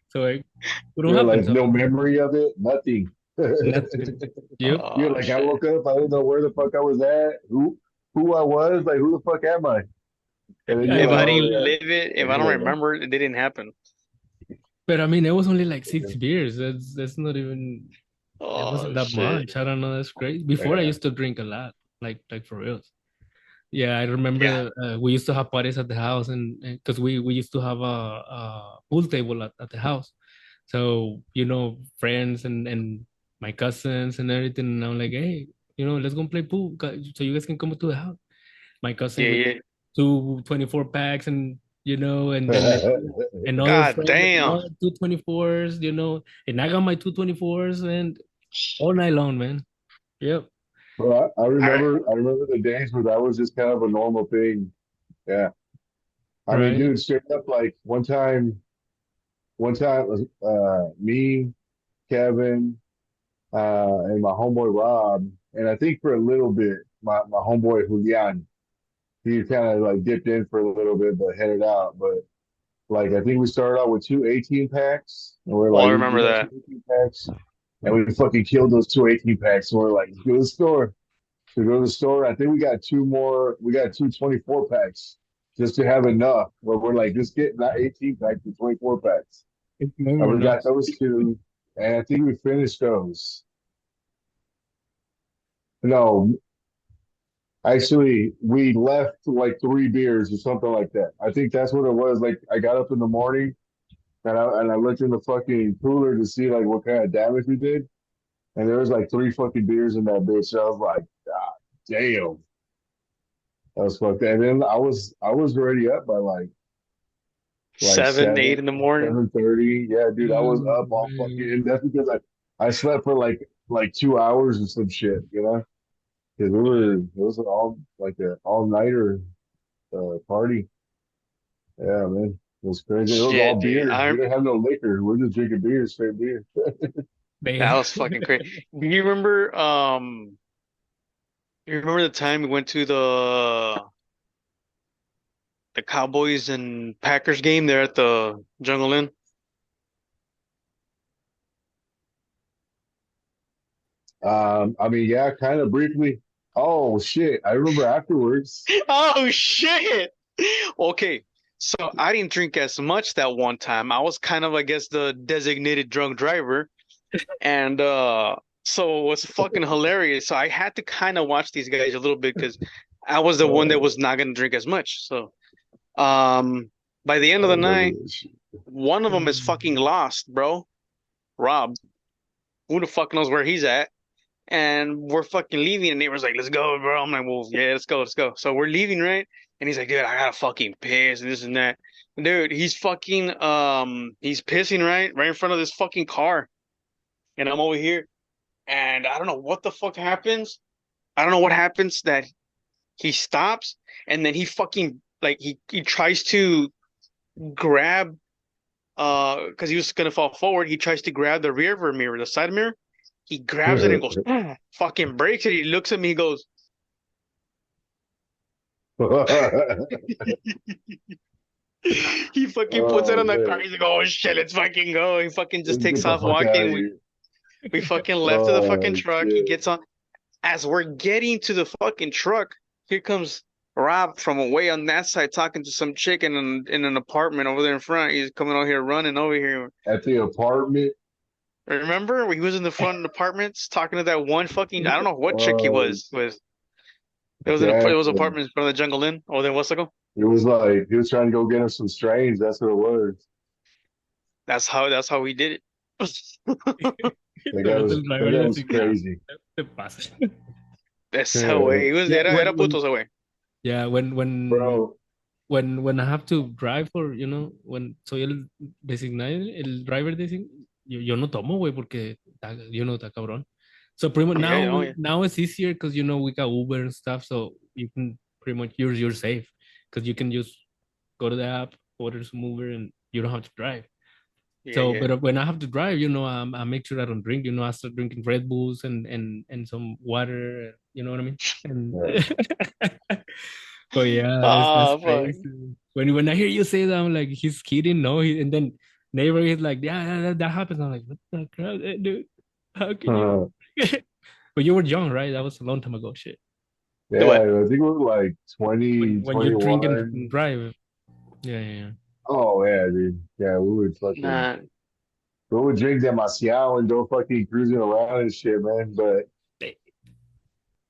so it wouldn't You're happen. like So no memory of it, nothing. nothing. Yep. You're Oh like, I shit. woke up, I didn't know where the fuck I was at, who I was, like who the fuck am I? And then you're If like, I I, oh didn't yeah, live it, if and I you're don't like, oh. remember, it didn't happen. but I mean, it was only like 6 beers. That's not even. It Oh wasn't that shit. much. I don't know. That's crazy. Before I Yeah. used to drink a lot, like for real. Yeah, I Yeah. remember we used to have parties at the house, and because we used to have a pool table at the house, so friends and my cousins and everything. And I'm like, hey, let's go play pool, so you guys can come to the house. My cousin Yeah, with yeah. two 24 packs, and then another God friend with damn. another two 24s, and I got my two 24s and all night long, man. Yep, Well, I I, remember, I remember the days where that was just kind of a normal thing. Yeah. I mean, right. dude, straight up, like one time, me, Kevin, and my homeboy Rob, and I think for a little bit, my homeboy Julian, he kind of like dipped in for a little bit, but headed out. But like, I think we started out with two 18 packs, and we're well, like, I we remember got that. two 18 packs, and we fucking killed those two 18 packs. And we're like, let's go to the store. To go to the store, I think we got two more, we got two 24 packs just to have enough. Where we're like, just get not 18 packs, but 24 packs. It's no And more we got nuts. those two, and I think we finished those. No, actually, we left like three beers or something like that. I think that's what it was. Like, I got up in the morning and I looked in the fucking cooler to see like what kind of damage we did, and there was like three fucking beers in that bitch. So I was like, God damn, that was fucked. And then I was already up by like 7, 8 seven in the morning. 7:30. Yeah, dude, I was Oh, up all fucking. man. And that's because I slept for like 2 hours or some shit, you know. Because it was all like an all nighter party. Yeah, man. It was crazy. It was all Shit, dude. beer. We didn't have no liquor. We're just drinking beer, straight beer. That Damn. was fucking crazy. Do you remember the time we went to the Cowboys and Packers game there at the Jungle Inn? I mean, yeah, kind of briefly. Oh shit. I remember afterwards. Oh shit. Okay. So I didn't drink as much that one time. I was kind of, I guess, the designated drunk driver. And so it was fucking hilarious. So I had to kind of watch these guys a little bit because I was the one that was not gonna drink as much. So by the I end of the remember night, this shit. one of them is fucking lost, bro. Rob. Who the fuck knows where he's at? And we're fucking leaving, and neighbor's like, "Let's go, bro." I'm like, "Well, yeah, let's go, let's go." So we're leaving, right? And he's like, "Dude, I gotta fucking piss, and this and that." Dude, he's fucking he's pissing right in front of this fucking car, and I'm over here, and I don't know what the fuck happens. I don't know what happens that he stops, and then he fucking like he tries to grab because he was gonna fall forward. He tries to grab the rear view mirror, the side mirror. He grabs it and goes, "Ah," fucking breaks it. He looks at me, he goes. He fucking puts it Oh on the car. man. He's like, "Oh shit, let's fucking go." He fucking just Let's takes get the off fuck out of walking. here. We fucking left to the fucking Oh truck. He shit. gets on. As we're getting to the fucking truck, here comes Rob from away on that side talking to some chick in an apartment over there in front. He's coming out here running over here. At the apartment. Remember when he was in the front apartments talking to that one fucking I don't know what chick he Oh was with. It was yeah. it was apartments from the Jungle Inn over there in Westaco. It was like he was trying to go get us some strains. That's what it was. That's how we did it. Todos el That driver guy le was asignaba. crazy. Te pasa. Ese güey. He was, Yeah, era puto ese güey. yeah, Bro, when I have to drive for, when soy el designado, el driver design, yo no tomo, güey, porque, está cabrón. So pretty much Yeah, now, yeah, oh yeah. now it's easier because, we got Uber and stuff, so you can pretty much, you're safe because you can just go to the app, order some Uber, and you don't have to drive. Yeah, So, yeah. but when I have to drive, I make sure I don't drink. I start drinking Red Bulls and some water. You know what I mean? And Yeah. but yeah, that's Fuck. crazy. When I hear you say that, I'm like, he's kidding, no? And then neighbor is like, yeah, that happens. I'm like, what the crap, dude? How can you? But you were young, right? That was a long time ago. Shit. The what? Yeah, I think we were like When 20, when you drink and 21. drive. Yeah, yeah, Oh yeah, dude. Yeah, Nah. we would drink that Marcial and go fucking cruising around and shit, man. But yeah.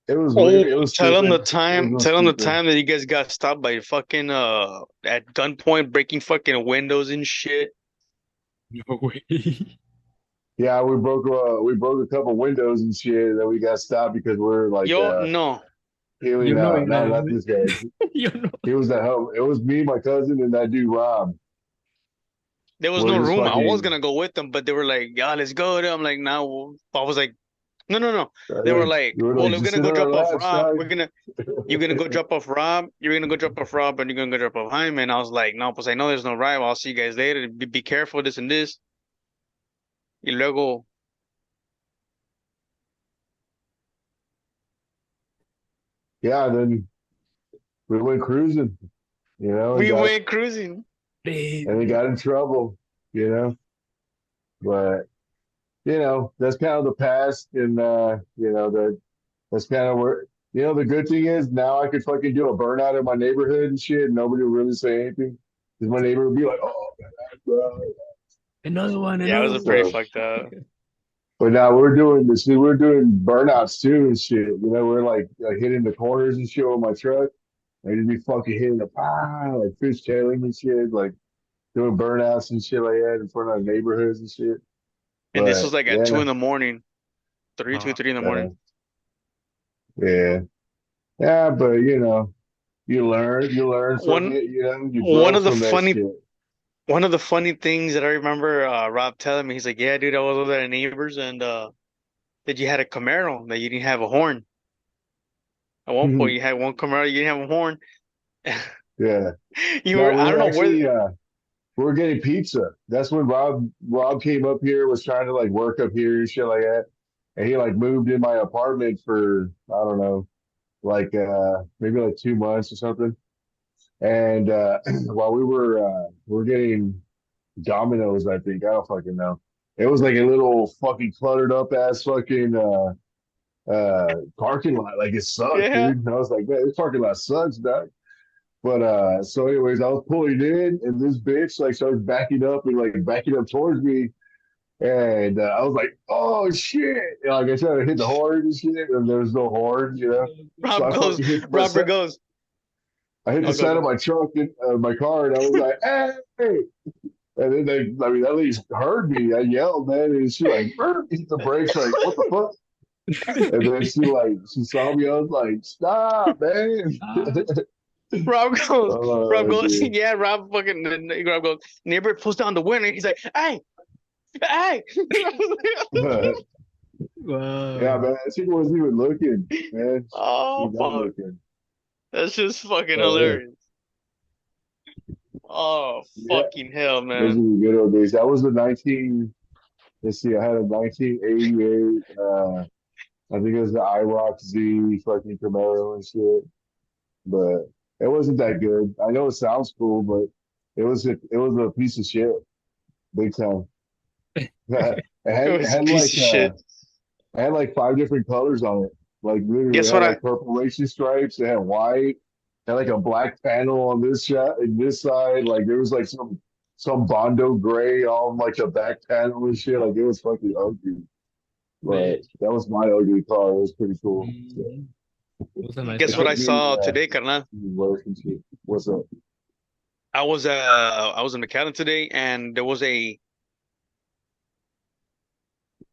it was Oh, weird. It was stupid. It was real tell them the stupid. time that you guys got stopped by fucking at gunpoint breaking fucking windows and shit. No way. Yeah, we broke a couple windows and shit, and then we got stopped because we're like Yo, no. healing You know out. it, No, not this guy. you know. He was the hell. It was me, my cousin, and that dude Rob. There was We're no just room. I was fucking gonna go with them, but they were like, "Yeah, let's go." I'm like, "No." I was like, "No, no, no." They were like like, we were "Well, like we're just gonna sit go on our drop off laps, Rob. dog. You're gonna go drop off Rob. You're gonna go drop off Rob, and you're gonna go drop off Jaime." And I was like, "No, pues I know there's no ride. I'll see you guys later. Be careful, this and this." Y luego, Yeah, and then we went cruising, and we went cruising. they got in trouble, you know. But that's kind of the past, and that's kind of where the good thing is now I could fucking do a burnout in my neighborhood and shit, and nobody would really say anything because my neighbor would be like, "Oh, man, bro." Another one, Yeah, it another was a one. pretty So, fucked up. but now we're doing this. We're doing burnouts too and shit. We're like hitting the corners and shit with my truck. I just be fucking hitting the pile, like fishtailing and shit, like doing burnouts and shit like that in front of neighborhoods and shit. And this was But like at two yeah, in the morning, Oh, 3 in the morning. uh, yeah, yeah. But you learn from One it. You one grow of the from that funny shit. one of the funny things that I remember Rob telling me, he's like, "Yeah, dude, I was over at neighbors and that you had a Camaro that you didn't have a horn. At one point, you had one Camaro, you didn't have a horn. Yeah. You No, were, we I don't were know where." actually we were getting pizza. That's when Rob came up here, was trying to like work up here and shit like that. And he like moved in my apartment for I don't know, like maybe like 2 months or something. And while we were getting Domino's, I think. I don't fucking know. It was like a little fucking cluttered up ass fucking parking lot. Like it sucked, Yeah. dude. And I was like, man, this parking lot sucks, dog. But so anyways, I was pulling in and this bitch like started backing up and like backing up towards me. And I was like, oh shit. And, like I tried to hit the horn and shit, and there was no horn. So Rob I goes, fucking hit my Robert side. goes, I hit the "Oh, go, side of go." my truck, my car, and I was like, hey. And then I mean, at least heard me. I yelled, man, and she like hit the brakes, like, what the fuck? And then she saw me. I was like, stop, man. ah, Rob goes, Rob Oh, goes, dude. yeah, Rob goes, neighbor pulls down the window. He's like, "Hey, hey." Yeah, wow. man. She wasn't even looking, man. She Oh, was not fuck. looking. That's just fucking Oh, yeah. hilarious. Oh, Yeah. fucking hell, Those are man. the good old days. That was the 19, let's see, I had a 1988, I think it was the IROC Z fucking Camaro and shit. But it wasn't that good. I know it sounds cool, but it was a piece of shit, big time. It It had it was a had piece like of shit. it had like five different colors on it. Like literally, it Guess had what I, like purple racing stripes. It had white. It had like a black panel on this shot and this side. Like there was like some Bondo gray on like the back panel and shit. Like it was fucking ugly. But Man, that was my ugly car. It was pretty cool. So it was a nice guess it what car. I took me saw today, carnal? work and shit. What's up? I was in McAllen today, and there was a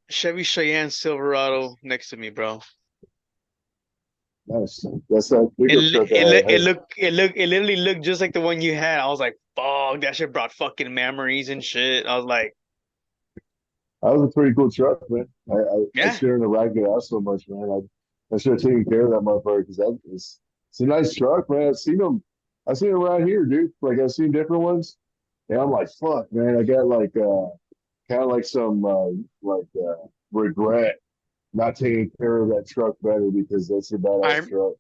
Chevy Cheyenne Silverado next to me, bro. Nice. That's that It pickup li- truck it I look it had. look it look it literally looked just like the one you had. I was like, "Fuck, that shit brought fucking memories and shit." I was like, That was a pretty cool truck, man. I "Yeah, shouldn't have ragged it out so much, man. I should have taken care of that motherfucker because it's a nice truck, man. I've seen them around here, dude. Like I've seen different ones, and I'm like, fuck, man. I got like kind of like some regret not taking care of that truck better because that's a badass I truck.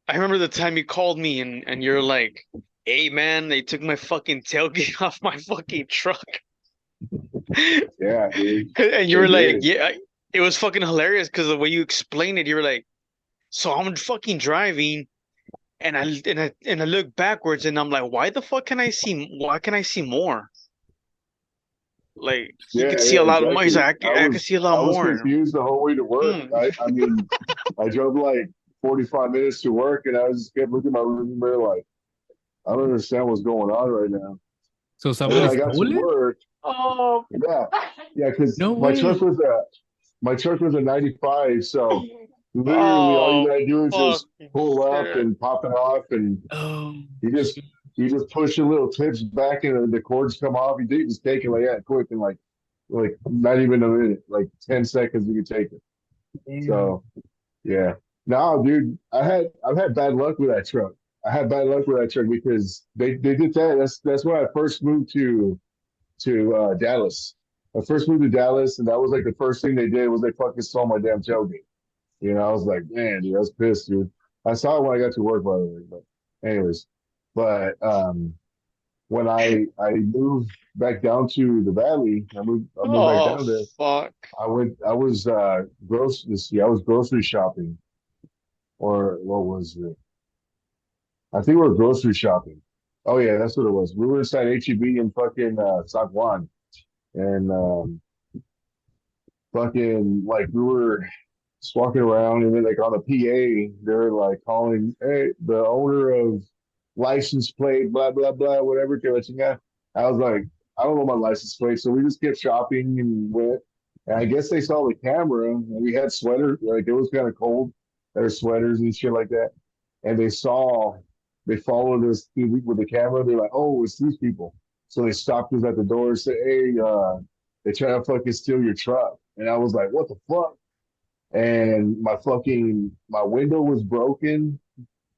I remember the time you called me and you're like, "Hey man, they took my fucking tailgate off my fucking truck." Yeah, dude, And you they were like, did. "Yeah." It was fucking hilarious because the way you explained it, you were like, "So I'm fucking driving and I look backwards and I'm like, why can I see more? Like you Yeah, could see yeah, a lot more." He's exactly. like, I could see a lot I was more. confused the whole way to work. Hmm. I mean, I drove like 45 minutes to work, and I just kept looking at my rearview mirror like, I don't understand what's going on right now. So And then somebody I got to stole it? work. Oh, Yeah, yeah, because No way. my truck was a '95, so literally all you oh, gotta do is just fucking pull up shit. and pop it off, and Oh, you just shit. you just push the little clips back, and the cords come off. You just take it like that quick, and like not even a minute, like 10 seconds, you can take it. Damn. So yeah. No, dude, I've had bad luck with that truck. I had bad luck with that truck because they did that. That's when I first moved to Dallas. I first moved to Dallas, and that was like the first thing they did was they fucking stole my damn tailgate. You know, I was like, man, dude, I was pissed, dude. I saw it when I got to work, by the way. But anyways, but when I moved back down to the valley, I moved back Oh, down there. fuck. I was I was grocery shopping, or what was it? I think we were grocery shopping. Oh yeah, that's what it was. We were inside HEB in fucking San Juan, and fucking like we were just walking around, and then like on the PA, they're like calling, hey, the owner of license plate, blah blah blah, whatever. I was like, I don't know my license plate, so we just kept shopping and went. And I guess they saw the camera, and we had sweaters. Like it was kind of cold. There were sweaters and shit like that, and they followed us with the camera. They're like, oh, it's these people. So they stopped us at the door and said, hey, they try to fucking steal your truck. And I was like, what the fuck? And my window was broken.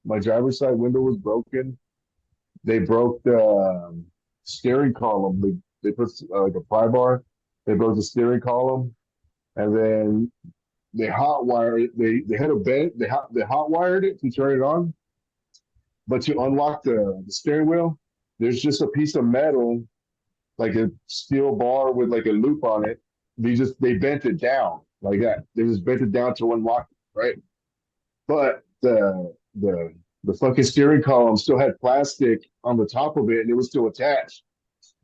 My driver's side window was broken. They broke the steering column. They put like a pry bar. They broke the steering column, and then they hot wired it. They had a bent. They hot wired it to turn it on, but to unlock the steering wheel, there's just a piece of metal, like a steel bar with like a loop on it. They bent it down like that. They just bent it down to unlock it, right? But the fucking steering column still had plastic on the top of it, and it was still attached.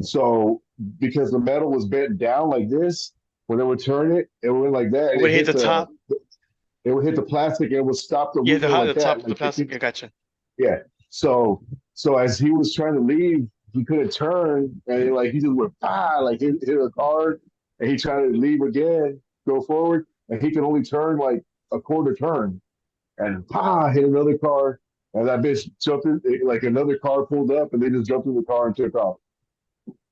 So because the metal was bent down like this, when it would turn it, it went like that, It and would hit the top. it would hit the plastic, and it would stop the Yeah, wheel the like top that. of the plastic. I gotcha. Yeah. So as he was trying to leave, he couldn't turn, and like he just went like hit a car, and he tried to leave again, go forward, and he could only turn like a quarter turn, and hit another car, and that bitch jumped in, like another car pulled up, and they just jumped in the car and took off.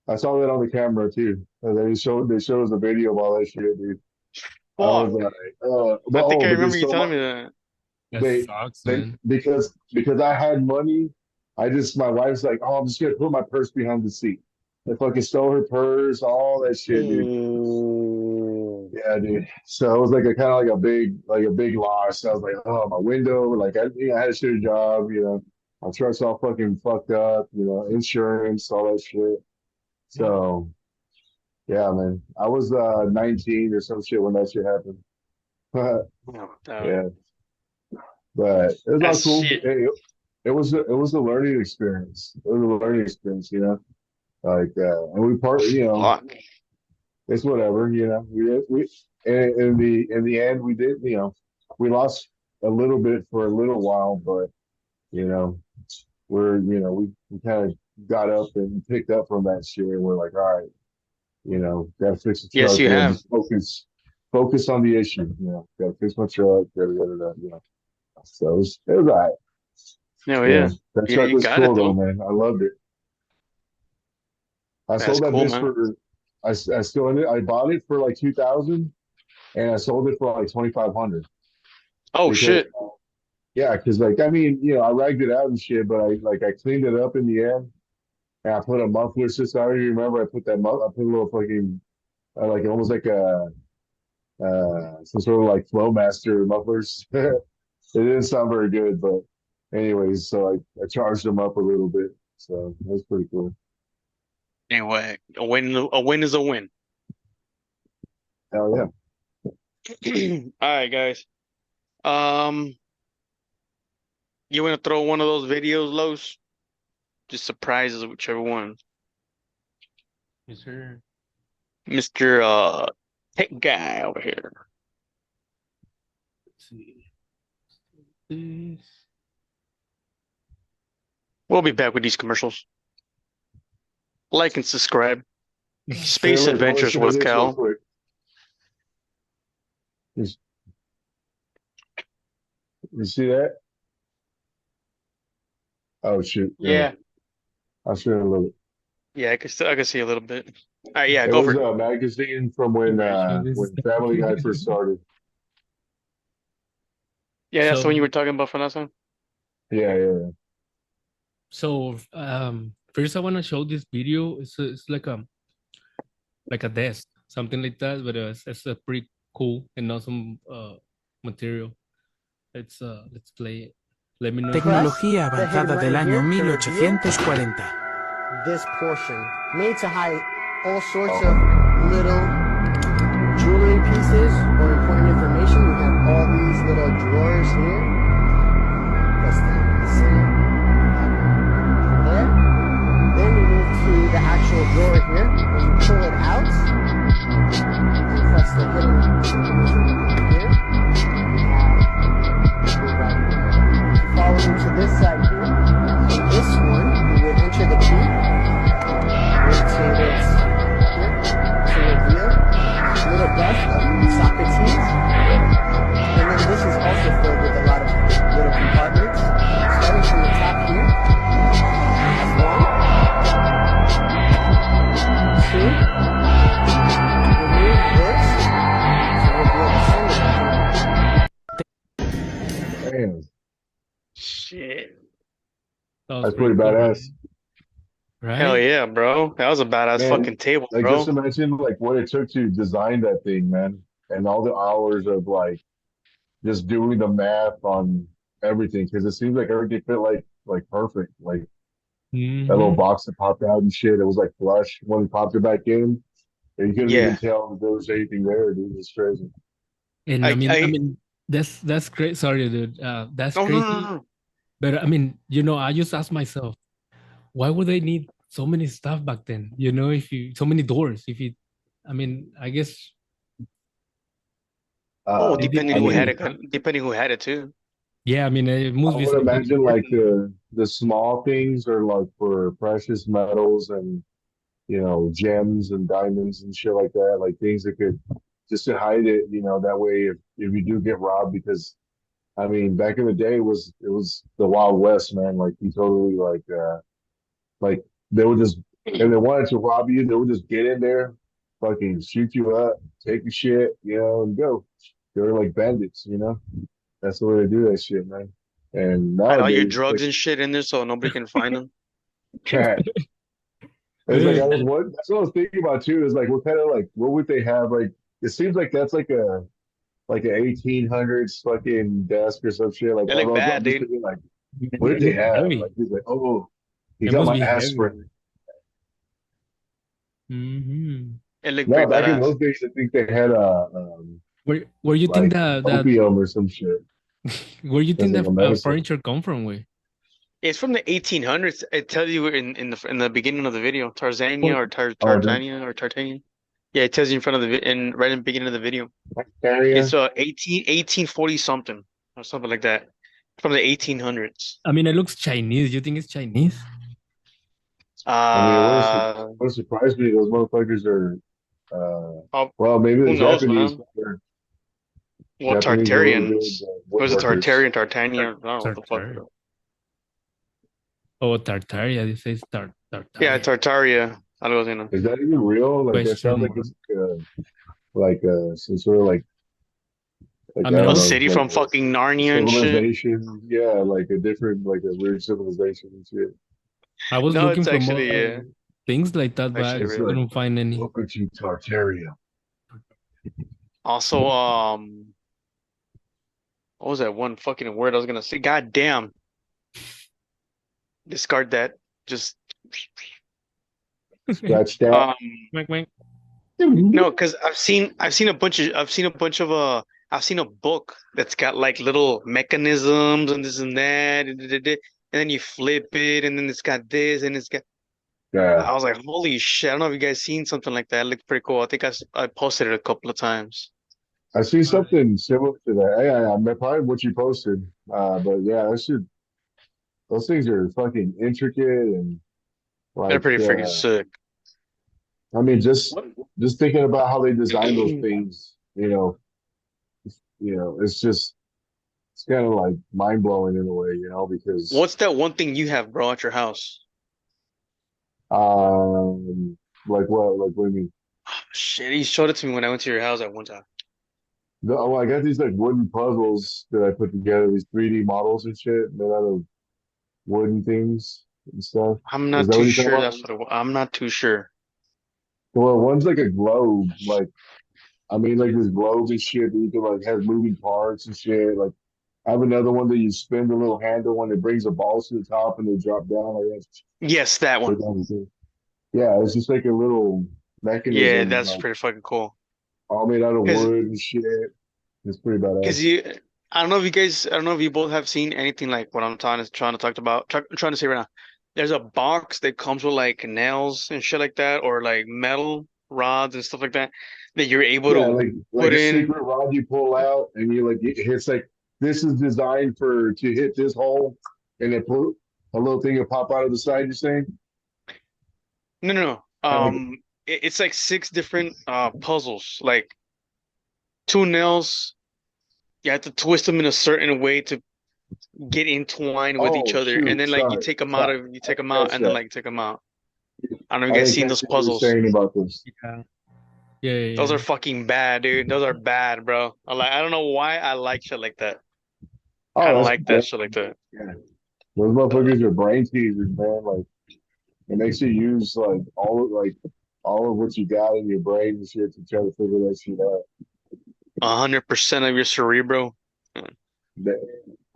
I saw that on the camera too. And they showed us a video of all that shit, dude. I was Fuck. like, I think I but they remember you stole my telling me that. That sucks, they man. because I had money. My wife's like, oh, I'm just gonna put my purse behind the seat. They fucking stole her purse, all that shit, dude. Mm. Yeah, dude. So it was like a kind of like a big loss. I was like, oh, my window, like I had a shitty job, my truck's all fucking fucked up, insurance, all that shit. So yeah, man, I was 19 or some shit when that shit happened. Oh, that- Yeah, but it was all That's cool. shit. It was a learning experience. It was a learning experience, like and we part, Fuck. it's whatever, we in the end we did, we lost a little bit for a little while, but you know we kind of got up and picked up from that shit, and we're like, all right, gotta fix the Yes, truck, you have. just focus on the issue, gotta fix my truck, so it was all right. No, Yeah, yeah. that Yeah, truck you was got it cool though, though. man. I loved it. I That's sold that cool, bitch man. for I still in it. I bought it for like 2,000, and I sold it for like 2,500 Oh because shit. yeah, because like I mean, I ragged it out and shit, but I cleaned it up in the end, and I put a muffler system. I don't even remember I put a little fucking like almost like a some sort of like Flowmaster mufflers. It didn't sound very good, but anyways, so I charged them up a little bit. So that was pretty cool. Anyway, a win is a win. Hell yeah. All right, guys. Um, you want to throw one of those videos, Los? Just surprises whichever one. Yes, sir. Mr. Tech guy over here. Let's see. This. We'll be back with these commercials. Like and subscribe. Hey, Space look, I want to Adventures share with this real KAL. quick. You see that? Oh shoot! Yeah, Yeah, I'll share a little. yeah, I can see a little bit. All right, yeah, It go was for it. a magazine from Version, this is when Family Guy first started. Yeah, that's the so one you were talking about from last time. Yeah, yeah. so first I want to show this video. It's like a desk, something like that, but it's a pretty cool and awesome material. Let's play it. Let me know. Tecnología avanzada del año 1840. This portion made to hide all sorts Oh. of little jewelry pieces or important information. We have all these little drawers here. Press the center there. Then we move to the actual drawer here. When you pull it out, you press the hidden information here. We have your writing there. If you follow into this side here, from this one, you would enter the key into this here to reveal a little bust of Socrates. And then this is also filled with a lot of little compartments. Starting from the top here, that's one, two, remove this to reveal the center. Damn, Shit. that's pretty badass. Right? Hell yeah, bro. That was a badass Man, fucking table, like bro. just imagine like what it took to design that thing, man, and all the hours of like just doing the math on everything because it seems like everything fit like perfect. Like that little Mhm. box that popped out and shit, it was like flush when we popped it back in, and you couldn't even Yeah. tell that there was anything there, dude. It's crazy. And I I mean, that's great. Sorry, dude. That's no, no, no, crazy. no. But I mean, I just asked myself, why would they need so many stuff back then? If you so many doors. If you, I mean, I guess Oh, Uh, they did depending I who had mean, it, depending who had it too. Yeah, I mean, it I must be would something imagine like important. the small things are like for precious metals and gems and diamonds and shit like that, like things that could just to hide it, that way if you do get robbed, because I mean back in the day it was the Wild West, man. Like you totally like they would just if they wanted to rob you, they would just get in there, fucking shoot you up, take your shit, and go. They were like bandits. That's the way they do that shit, man. And Hide all your nowadays, it's drugs and shit in there so nobody can find them. like it's like Hey, that's what I was thinking about too. Is like what would they have? Like it seems like that's like an 1800s fucking desk or some shit. Like They I look was bad, I'm just dude. thinking like, what did it they looks have? heavy. Like he's like, oh, he It got must my be heavy. aspirin. Hmm. It looked No, pretty back in badass. those days, I think they had Where you think like that opium or some shit where you as think like that a medicine. furniture come from? Way? It's from the 1800s. It tells you in the beginning of the video, Tarzania Well, or Oh, the Tartania or Tartanian. Yeah, it tells you in front of right in the beginning of the video. It's area. 1840 something or something like that from the 1800s. I mean, it looks Chinese. You think it's Chinese? I mean, it Uh, wouldn't surprise me. Those motherfuckers are, uh, oh, well, maybe who the knows, Japanese, man? are- Well, Japanese are really good Tartarians. It was a woodworkers. Tartarian, Tartania. I don't know what the fuck. Tartar. Oh, Tartaria. This says Yeah, Tartaria. Tartaria. Algo así, ¿no? Is that even real? Like that Question sounds like mark. it's some sort of like I I mean, I don't A was know, city like from fucking a Narnia and shit. civilization. Yeah, like a different, like a weird civilization and shit. No, looking it's for more actually, yeah, things like that, but I actually It's real. like, couldn't find any. welcome to Tartaria. Also, what was that one fucking word I was gonna say? God damn, discard that. Just Scratch that. um, Wink, wink. no, because I've seen a book that's got like little mechanisms and this and that, and then you flip it, and then it's got this, and it's got. Yeah. I was like, holy shit! I don't know if you guys seen something like that. It looked pretty cool. I think I posted it a couple of times. I see Uh, something similar to that. Yeah, yeah, probably what you posted. But yeah, those things are fucking intricate and They're like pretty freaking sick. I mean just thinking about how they design those things, it's just it's kind of like mind blowing in a way, because What's that one thing you have, bro, at your house? um like what do you mean? Shit, he showed it to me when I went to your house at one time. Oh, I got these like wooden puzzles that I put together, these 3D models and shit made out of wooden things and stuff. I'm Is not that what too you're talking sure about? that's what it was. I'm not too sure. Well, one's like a globe, like I mean, like this globe and shit that you can like have moving parts and shit. Like I have another one that you spin the little handle when it brings the balls to the top and they drop down like that. Yes, that Put one. down the thing. Yeah, it's just like a little Yeah, mechanism, that's like pretty fucking cool. all made out of Cause, wood and shit. It's pretty cause badass. you, I don't know if you guys, I don't know if you both have seen anything like what I'm trying to talk about, trying to say right now. There's a box that comes with like nails and shit like that, or like metal rods and stuff like that, that you're able Yeah, to like put a in. secret rod you pull out and you like it hits like this is designed for to hit this hole and it put a little thing will pop out of the side. You're saying? No, no, no. Kind of like It's like six different puzzles, like two nails. You have to twist them in a certain way to get entwined with each oh other, and shoot, then like sorry, you I take them didn't out, catch and then that. like take them out. I don't know if I you guys didn't seen catch those what you were puzzles. saying about this. Yeah, yeah, Those yeah. are fucking bad, dude. Those are bad, bro. I don't know why I like shit like that. I Oh, that's like that cool. shit like that. Yeah, those motherfuckers are brain teasers, man. Like it makes you use like all of what you got in your brain and shit to try to figure that shit out. 100% of your cerebro. That,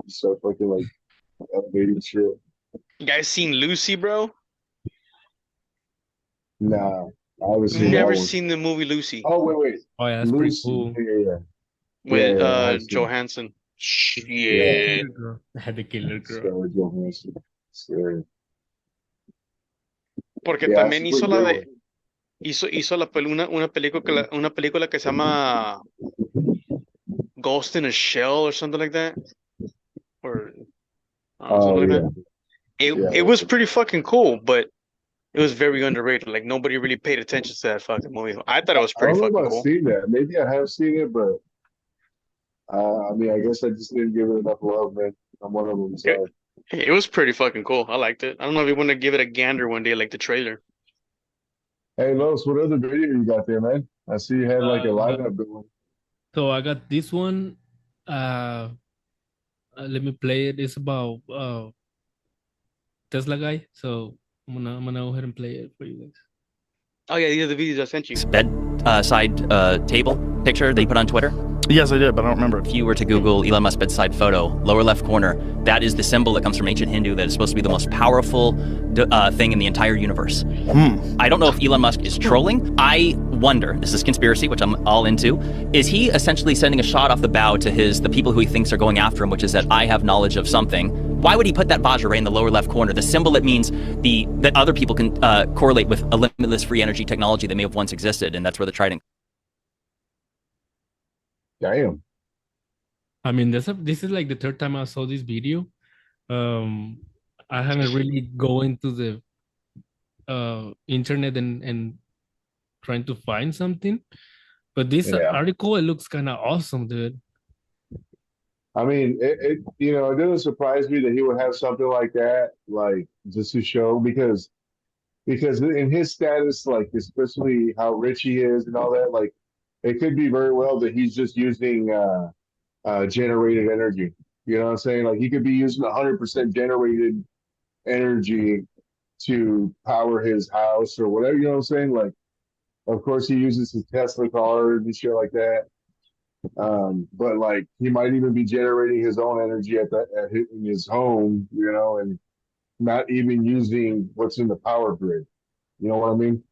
so fucking like elevating shit. You guys seen Lucy, bro? Nah, I haven't seen that Never one. seen the movie Lucy Oh wait, Oh yeah, that's pretty Lucy. cool. with Yeah. I have seen. Johansson. The Yeah, Shit. killer girl. I had the killer girl. Scarlett Johansson. Yeah, Porque yeah, it's también a hizo pretty la good de one. hizo una película que se llama Ghost in a Shell or something like that, or something Oh like that. yeah, yeah. It was pretty fucking cool, but it was very underrated. Like nobody really paid attention to that fucking movie. I thought it was I pretty don't know fucking if I've cool. seen that. Maybe I have seen it, but I mean, I guess I just didn't give it enough love, man. I'm one of them. It, So, it was pretty fucking cool. I liked it. I don't know if you want to give it a gander one day, like the trailer. hey, Los, what other video you got there, man? I see you had like a Uh, lineup going. so I got this one. Let me play it. It's about Tesla guy. So I'm gonna go ahead and play it for you guys. Oh yeah, these are the videos I sent you. Bedside table picture that you put on Twitter. Yes, I did, but I don't remember. If you were to Google Elon Musk bedside photo, lower left corner, that is the symbol that comes from ancient Hindu that is supposed to be the most powerful thing in the entire universe. I don't know if Elon Musk is trolling. I wonder, this is conspiracy, which I'm all into, is he essentially sending a shot off the bow to the people who he thinks are going after him, which is that I have knowledge of something. Why would he put that Vajra ray in the lower left corner, the symbol that means that other people can correlate with a limitless free energy technology that may have once existed, and that's where the trident. Damn. I mean, this is like the third time I saw this video. I haven't really go into the internet and trying to find something, but this Yeah. article, it looks kind of awesome, dude. I mean, it doesn't surprise me that he would have something like that, like just to show because in his status, like especially how rich he is and all that, like it could be very well that he's just using generated energy. You know what I'm saying? Like he could be using 100% generated energy to power his house or whatever. You know what I'm saying? Like Of course, he uses his Tesla card and shit like that. But like he might even be generating his own energy in his home, and not even using what's in the power grid. You know what I mean?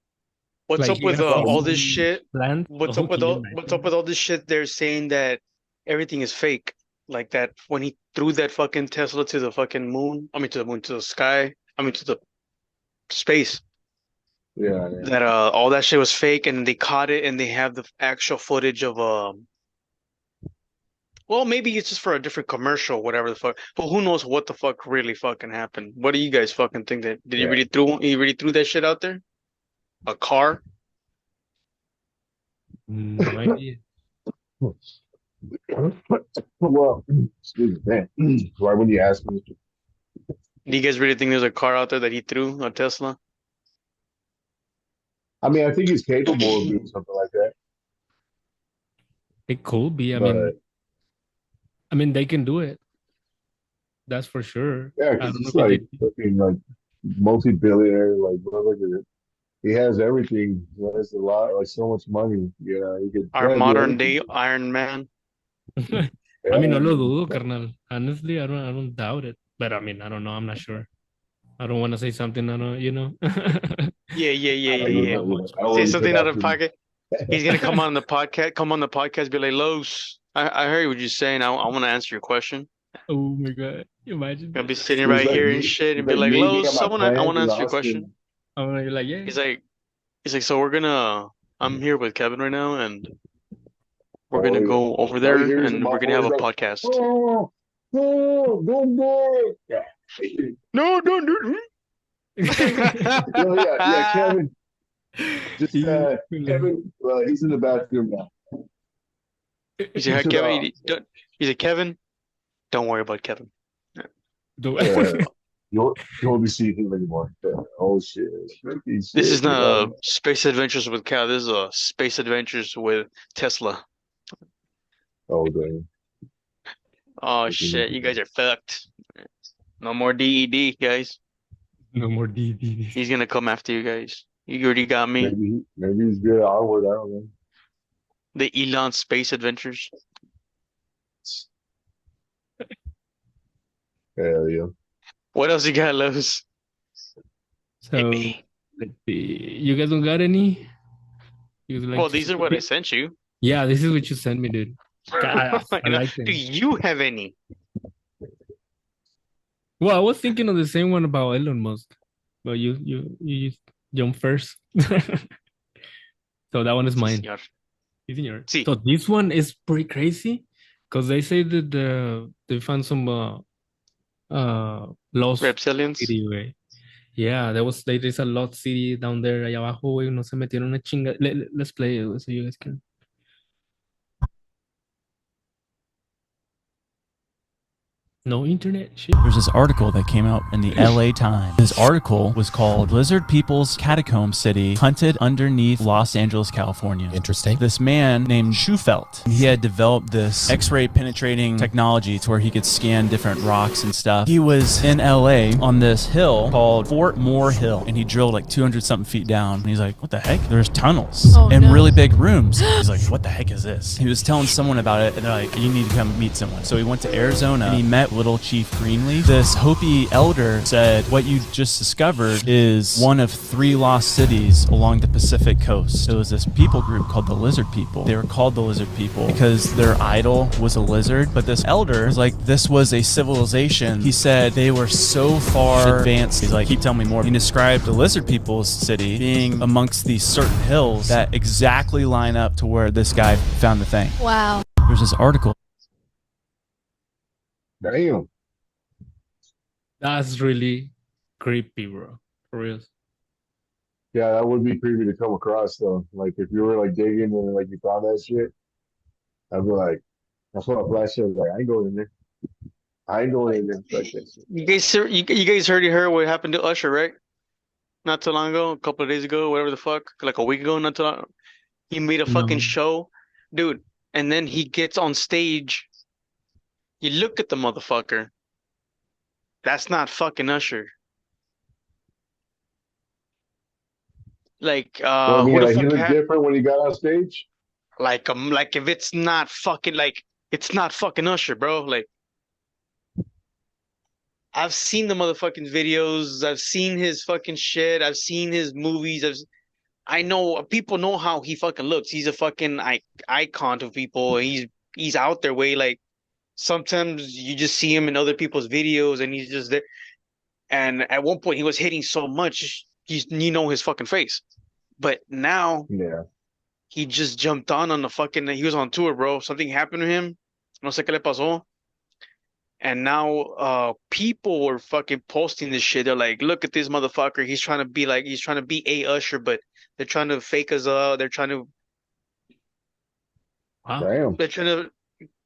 What's Like up he with has his all this own shit? plant. Oh, can you What's up imagine? with all this shit? They're saying that everything is fake. Like that when he threw that fucking Tesla to the fucking moon. I mean to the moon, to the sky. I mean to the space. Yeah, yeah. That all that shit was fake, and they caught it, and they have the actual footage of well, maybe it's just for a different commercial, whatever the fuck. But who knows what the fuck really fucking happened? What do you guys fucking think that did Yeah. he really threw that shit out there? A car? No idea. Well, excuse me, man. Why would you ask me? Do you guys really think there's a car out there that he threw, a Tesla? I mean, I think he's capable of doing something like that, It could be. but I mean, they can do it. That's for sure. yeah, I because don't know he's if like they. fucking like multi-billionaire, like motherfucker. He has everything. He has a lot, like so much money. He could Our do modern anything. day Iron Man. I mean, no lo Yeah. dudo, carnal. Honestly, I don't doubt it. But I mean, I don't know. I'm not sure. I don't want to say something I don't. Yeah, yeah, yeah, I yeah, don't know yeah. that much I about Say won't it. say something out that of to him. pocket. He's gonna come on the podcast, be like, Los, I heard what you're saying. I want to answer your question. Oh my God. Imagine Gonna be that. sitting He's right like here and me. shit He's and be like like, me at Los, my I plant wanna in answer your question. Austin. I'm gonna be like, yeah. He's like, so I'm here with Kevin right now, and we're Oh gonna yeah. go over All you there hear is the and we're gonna muffler. have He's a like, podcast. oh, oh, good boy. Yeah. No, don't do Yeah, Kevin. Just Híjole. Kevin. Well, he's in the bathroom now. He said, He "Hi, took Kevin." off. He said, Kevin, don't worry about Kevin. Do- Uh, you won't be seeing him anymore. Oh shit. Freaky This shit, is not a Space Adventures with Cal. This is a Space Adventures with Tesla. Oh damn. Oh shit, you guys are fucked. No more D.E.D, guys. No more DVDs. He's gonna come after you guys. You already got me. Maybe he's good onward. I don't know. The Elon Space Adventures. Hell yeah. What else you got, Los? Hit So me. let's see. You guys don't got any? You guys like Well, to these are what I sent you. Yeah, this is what you sent me, dude. I You know, like do them. you have any? Well, I was thinking of the same one about Elon Musk, but you jump first. So that one is Sí, mine. señor. Sí, señor. Sí. So this one is pretty crazy because they say that they found some lost Reptilians. city, güey. Yeah, there's a lost city down there, allá abajo, güey. No se metieron una chinga. Let's play it, güey, so you guys can. No internet shit. There's this article that came out in the LA Times. This article was called Lizard People's Catacomb City Hunted Underneath Los Angeles, California. Interesting. This man named Schufelt, he had developed this X-ray penetrating technology to where he could scan different rocks and stuff. He was in LA on this hill called Fort Moore Hill, and he drilled like 200 something feet down. And he's like, what the heck? There's tunnels and really big rooms. He's like, what the heck is this? He was telling someone about it, and they're like, you need to come meet someone. So he went to Arizona, and he met Little Chief Greenleaf. This Hopi elder said, what you just discovered is one of 3 lost cities along the Pacific coast. It was this people group called the Lizard People. They were called the Lizard People because their idol was a lizard. But this elder was like, this was a civilization. He said they were so far advanced. He's like, keep telling me more. He described the Lizard People's city being amongst these certain hills that exactly line up to where this guy found the thing. Wow. There's this article. Damn. That's really creepy, bro. For real. Yeah, that would be creepy to come across though. Like if you were like digging and like you found that shit, I'd be like, I saw a flashlight. Like I ain't going in there. I ain't going in there. Like that shit. You guys already heard what happened to Usher, right? Not too long ago, a couple of days ago, whatever the fuck, like a week ago, not too long. He made a fucking No. show, dude, and then he gets on stage. You look at the motherfucker. That's not fucking Usher. Like, Well, I mean, who the like he fuck looked different when he got on stage. like if it's not fucking like it's not fucking Usher, bro. Like I've seen the motherfucking videos, I've seen his fucking shit, I've seen his movies, I know people know how he fucking looks. He's a fucking icon to people. He's out there way like sometimes you just see him in other people's videos and he's just there. And at one point he was hitting so much, you know his fucking face. But now Yeah. he just jumped on the fucking. He was on tour, bro. Something happened to him. No sé qué le pasó. And now, people were fucking posting this shit. They're like, "Look at this motherfucker. He's trying to be like, he's trying to be a Usher, but they're trying to fake us up. They're trying to, Wow. Damn. they're trying to,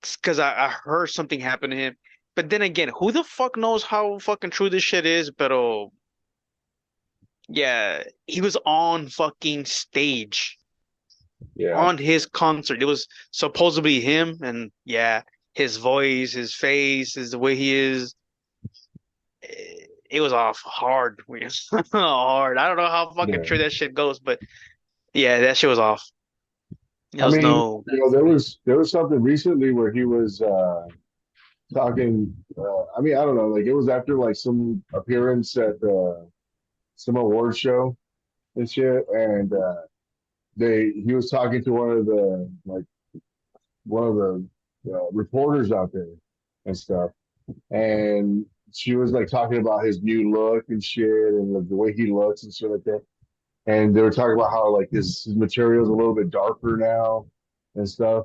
because I heard something happened to him. But then again, who the fuck knows how fucking true this shit is? But yeah, he was on fucking stage Yeah. on his concert. It was supposedly him, and yeah, his voice, his face, the way he is. It was off hard. Hard. I don't know how fucking Yeah. true that shit goes, but yeah, that shit was off. There I was mean, no. there was something recently where he was talking. I mean, I don't know. Like it was after like some appearance at some award show and shit, and he was talking to one of the reporters out there and stuff, and she was like talking about his new look and shit, and like, the way he looks and shit like that. And they were talking about how like his material is a little bit darker now and stuff.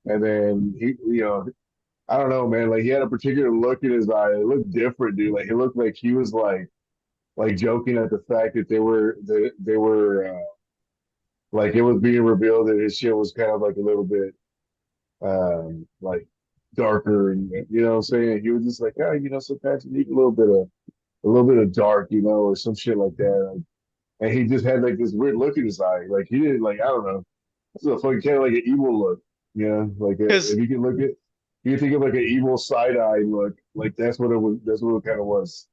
And then I don't know, man. Like he had a particular look in his eye. It looked different, dude. Like he looked like he was like joking at the fact that they were like it was being revealed that his shit was kind of like a little bit like darker, and you know what I'm saying. He was just like, yeah, sometimes you need a little bit of dark, or some shit like that. And he just had like this weird look in his eye. Like he didn't like, I don't know. It's a fucking kind of like an evil look. Like if you can look at, you think of like an evil side eye look. Like that's what it was. That's what it kind of was.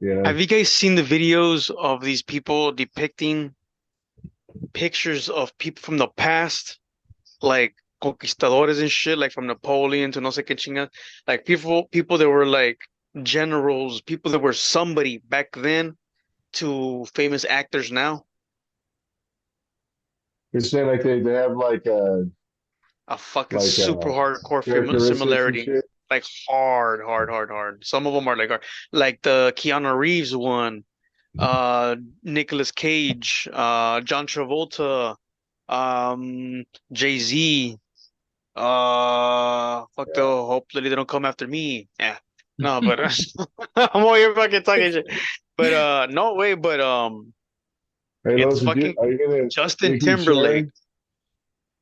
Have you guys seen the videos of these people depicting pictures of people from the past, like conquistadores and shit, like from Napoleon to no sé qué chingas, like people that were like generals, people that were somebody back then, to famous actors now? You're saying like they have like a fucking like super hardcore similarity, like hard. Some of them are like hard, like the Keanu Reeves one, Nicolas Cage, John Travolta, Jay-Z, fuck the hopefully they don't come after me. Yeah, no, but I'm all here fucking talking shit. But no way, but hey, it's fucking Justin Timberlake.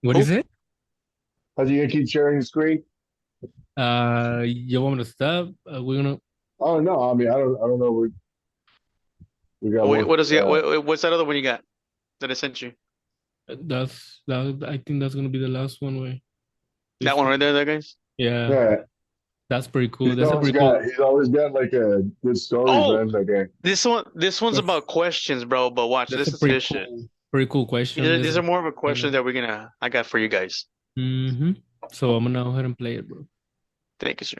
What is it? Are you gonna keep sharing the screen? You want me to stop? We're gonna. Oh no, I mean I don't know. We got. Wait, what is it? What's that other one you got that I sent you? I think that's gonna be the last one. Way. That one right there, guys. Yeah. That's pretty cool. He's always got like a good story, man. Like this one's about questions, bro. But watch, this is this shit. Pretty cool question. These are more of a question that I got for you guys. So I'm gonna go ahead and play it, bro. Thank you, sir.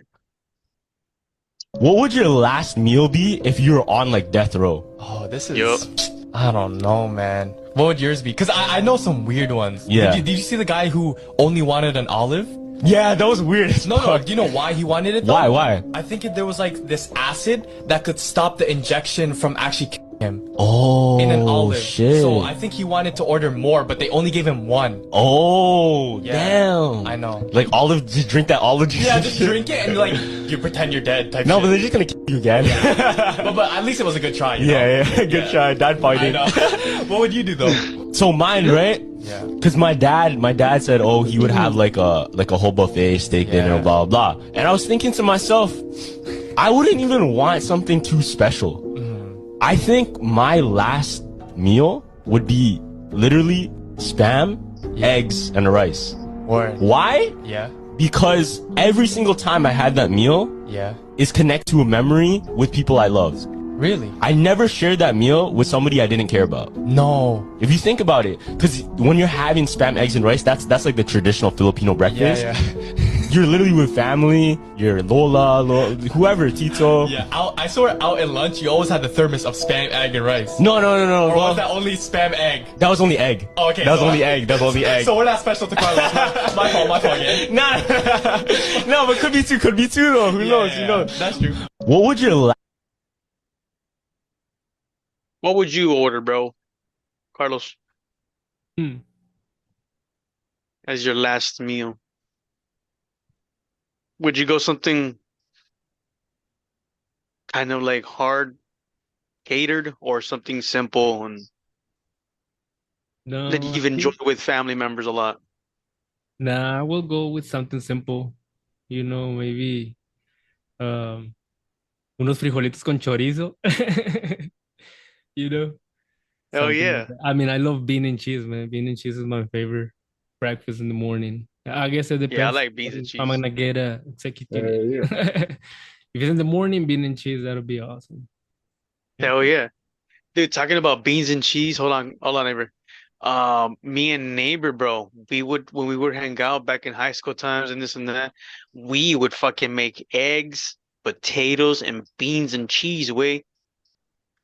What would your last meal be if you were on like death row? Oh, this is. I don't know, man. What would yours be? Because I know some weird ones. Yeah. Did you see the guy who only wanted an olive? Yeah, that was weird. No. Do you know why he wanted it? Though? Why? I think there was like this acid that could stop the injection from actually killing him. Oh, in an olive. Shit. So I think he wanted to order more, but they only gave him one. Oh, yeah, damn. I know. Like olive, just drink that olive juice. Yeah, just drink it and like you pretend you're dead type No, shit. but they're just gonna kill you again. Yeah. but at least it was a good try. You know? Yeah, good try. Dad fighting. I know. What would you do though? So mine, right? Yeah. Cause my dad said, oh, he would have like a whole buffet, steak dinner, blah blah. And I was thinking to myself, I wouldn't even want something too special. I think my last meal would be literally spam, eggs, and rice. Why? Yeah. Because every single time I had that meal, is connect to a memory with people I loved. Really? I never shared that meal with somebody I didn't care about. No. If you think about it, because when you're having spam, eggs, and rice, that's like the traditional Filipino breakfast. Yeah. You're literally with family, your Lola, whoever, Tito. Yeah, I swear out at lunch, you always had the thermos of spam, egg, and rice. No. Or was that only spam, egg? That was only egg. Oh, okay. That was only egg. That was only egg. So we're not special to Carlos. My fault, yeah. Nah. No, but could be two though. Who knows? Yeah, You know. that's true. What would your What would you order, bro? Carlos, as your last meal? Would you go something kind of like hard catered or something simple and No, that you've enjoyed with family members a lot? nah, I will go with something simple. You know, maybe unos frijolitos con chorizo. You know, Hell something yeah. like that. I mean, I love bean and cheese, man. Bean and cheese is my favorite breakfast in the morning. I guess it depends. Yeah, I like beans and if I'm cheese. gonna get a executive. Yeah. If it's in the morning, bean and cheese, that'll be awesome. Hell yeah. Dude, talking about beans and cheese, hold on, neighbor. Me and neighbor, bro, when we would hang out back in high school times and this and that, we would fucking make eggs, potatoes, and beans and cheese, way.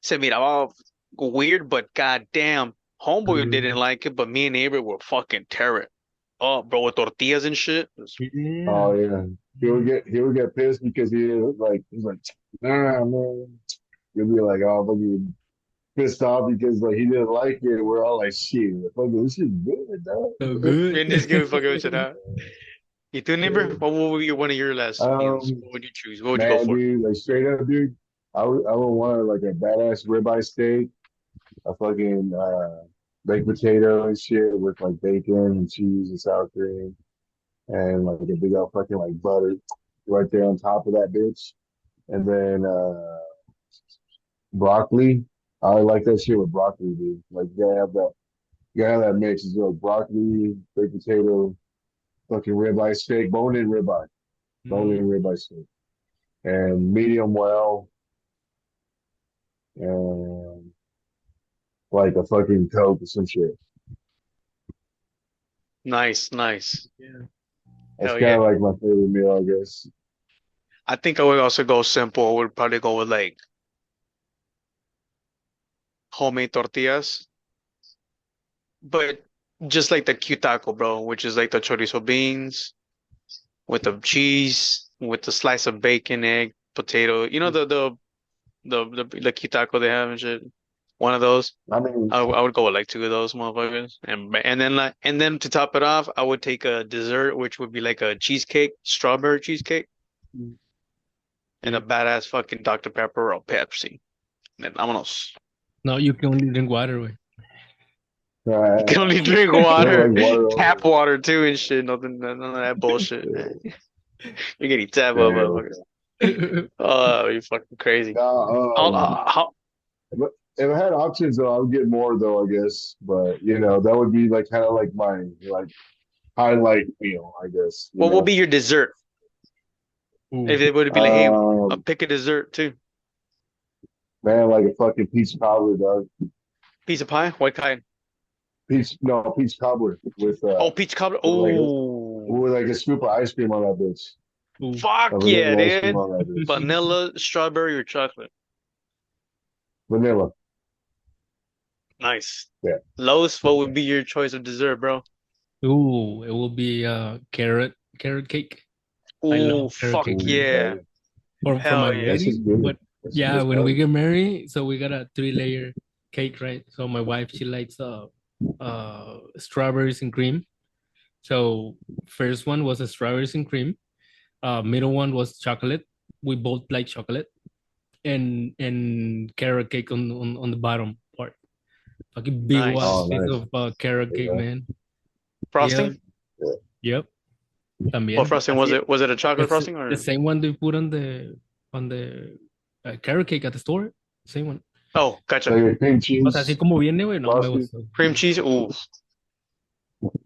Se miraba weird, but goddamn, homeboy didn't like it, but me and neighbor would fucking tear it up, bro, with tortillas and shit. Yeah. Oh yeah. He would get pissed because he's like, nah, man. He'll be like, oh, fucking pissed off because like he didn't like it. We're all like, shit, fucking this is good, dog. So good. And this give fucking shit out. You too, neighbor? What would be one of your last meals? What would you choose? What would you go for? Dude, like straight up, dude. I would want like a badass ribeye steak, a fucking baked potato and shit with like bacon and cheese and sour cream, and like a big old fucking like butter right there on top of that bitch, and then broccoli. I like that shit with broccoli, dude. Like you gotta have that mix. It's like broccoli, baked potato, fucking ribeye steak, bone-in ribeye steak, and medium well, and like a fucking Coke or some shit. Nice. That's Hell kind yeah. of like my favorite meal, I guess. I think I would also go simple. I would probably go with like homemade tortillas, but just like the cute taco, bro, which is like the chorizo beans with the cheese, with the slice of bacon, egg, potato. You know the cute taco they have and shit. One of those. I mean, I would go with like two of those motherfuckers, and then to top it off, I would take a dessert, which would be like a cheesecake, strawberry cheesecake, and a badass fucking Dr. Pepper or Pepsi. And vámonos. No, you can only drink water, way. You can only drink water, like water. tap water too, and shit. None of that bullshit. You're getting tap up, motherfuckers. Oh, you're fucking crazy. If I had options, though, I would get more, though, I guess. But you know, that would be like kind of like my like highlight meal, I guess. What will be your dessert? If it would be like, hey, I'll pick a dessert too. Man, like a fucking peach cobbler, dog. Piece of pie? What kind? Peach cobbler with Peach cobbler. with like a scoop of ice cream on that bitch. Fuck A yeah, vanilla ice cream dude. on that bitch. Vanilla, strawberry, or chocolate? Vanilla. Nice. Yeah. Lois, what would be your choice of dessert, bro? Ooh, it will be carrot cake. I Ooh, love carrot fuck cake. yeah. For Hell my yeah. That's just wedding, good. but That's yeah, just when good. we get married, so we got a 3-layer cake, right? So my wife, she likes strawberries and cream. So first one was a strawberries and cream. Middle one was chocolate. We both like chocolate, and carrot cake on the bottom part. Fucking big Nice. wide piece Nice. of carrot cake, man. Frosting? Yep. También. What frosting was Así- it? Was it a chocolate the, frosting or? the same one they put on the carrot cake at the store? Same one. Oh, gotcha. Like cream cheese. O sea, así como viene, güey, no me Frosting. gustó. Cream cheese. Ooh.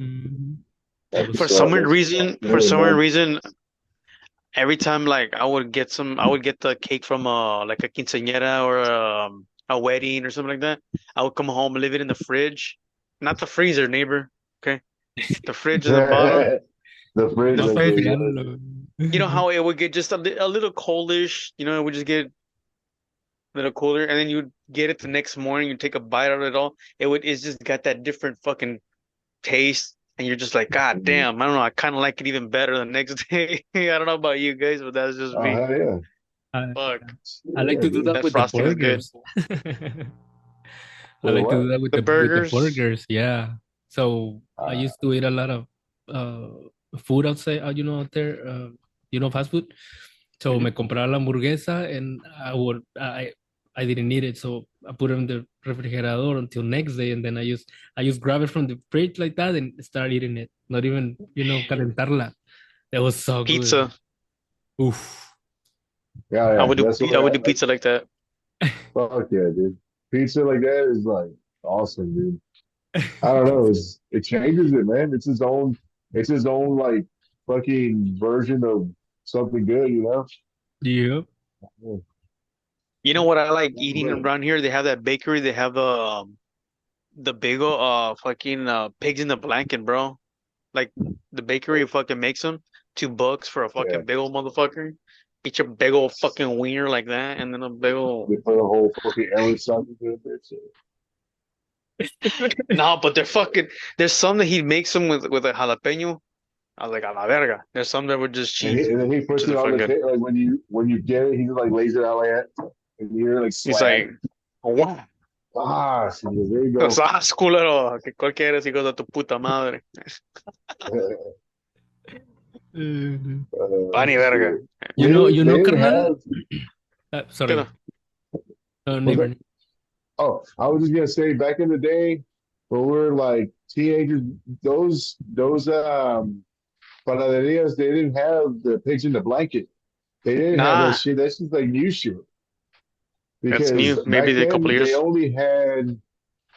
Mhm. That'd be For so some good. reason, Really good. every time like I would get the cake from like a quinceañera or a wedding or something like that. I would come home and leave it in the fridge, not the freezer, neighbor. Okay, the fridge at the bottom. The fridge, The Para okay, fridge. yeah. enfriarlo. You know how it would get just a little coldish. You know, it would just get a little colder, and then you'd get it the next morning. You take a bite out of it all. It's just got that different fucking taste, and you're just like, God Mhm. damn, I don't know. I kind of like it even better the next day. I don't know about you guys, but that's just Oh me. hell yeah. I, Fuck, I like Yeah, to do dude. that that with the frosting is good. burgers. I With like to do what? that The with the burgers. burgers. Yeah. So I Uh, used to eat a lot of food outside, out there, fast food. So me compraba la hamburguesa and I didn't need it, so I put it in the refrigerador until next day, and then I just grab it from the fridge like that and start eating it. Not even calentarla. That was so good. Pizza. Oof. yeah, I yeah. would do That's I what would do pizza like that. fuck yeah, dude. Pizza like that is like awesome, dude. I don't know. It changes it, man. It's his own like fucking version of something good, you know? Yep. Yeah. You know what I like eating But, around here? They have that bakery. They have the big fucking pigs in the blanket, bro. Like the bakery fucking makes them $2 for a yeah, fucking big old motherfucker. Eat your big old fucking wiener like that, and then a big old they put a whole fucking Ellis sauce into it, bitch. no, but they're fucking. There's some that he makes them with a jalapeno. I was like, a la verga. There's some that were just And, he, cheese, and then he which puts is it on fucking the good. table. Like when you get it, he just like lays it out like that. And you're like He's slam. like, wow. Ah, sí, there you O go. sea, culero, que cuál quieres, hijo de tu puta madre. Pan y verga. Shit. They didn't Carnal. have ¿Qué Sorry, no? was neighbor. that? Oh, I was just gonna say back in the day when we were like teenagers, those panaderias, they didn't have the pigs in the blanket. They didn't have that Nah, shit. That's just like new shit. that's Because new. back Maybe a couple then they years. only had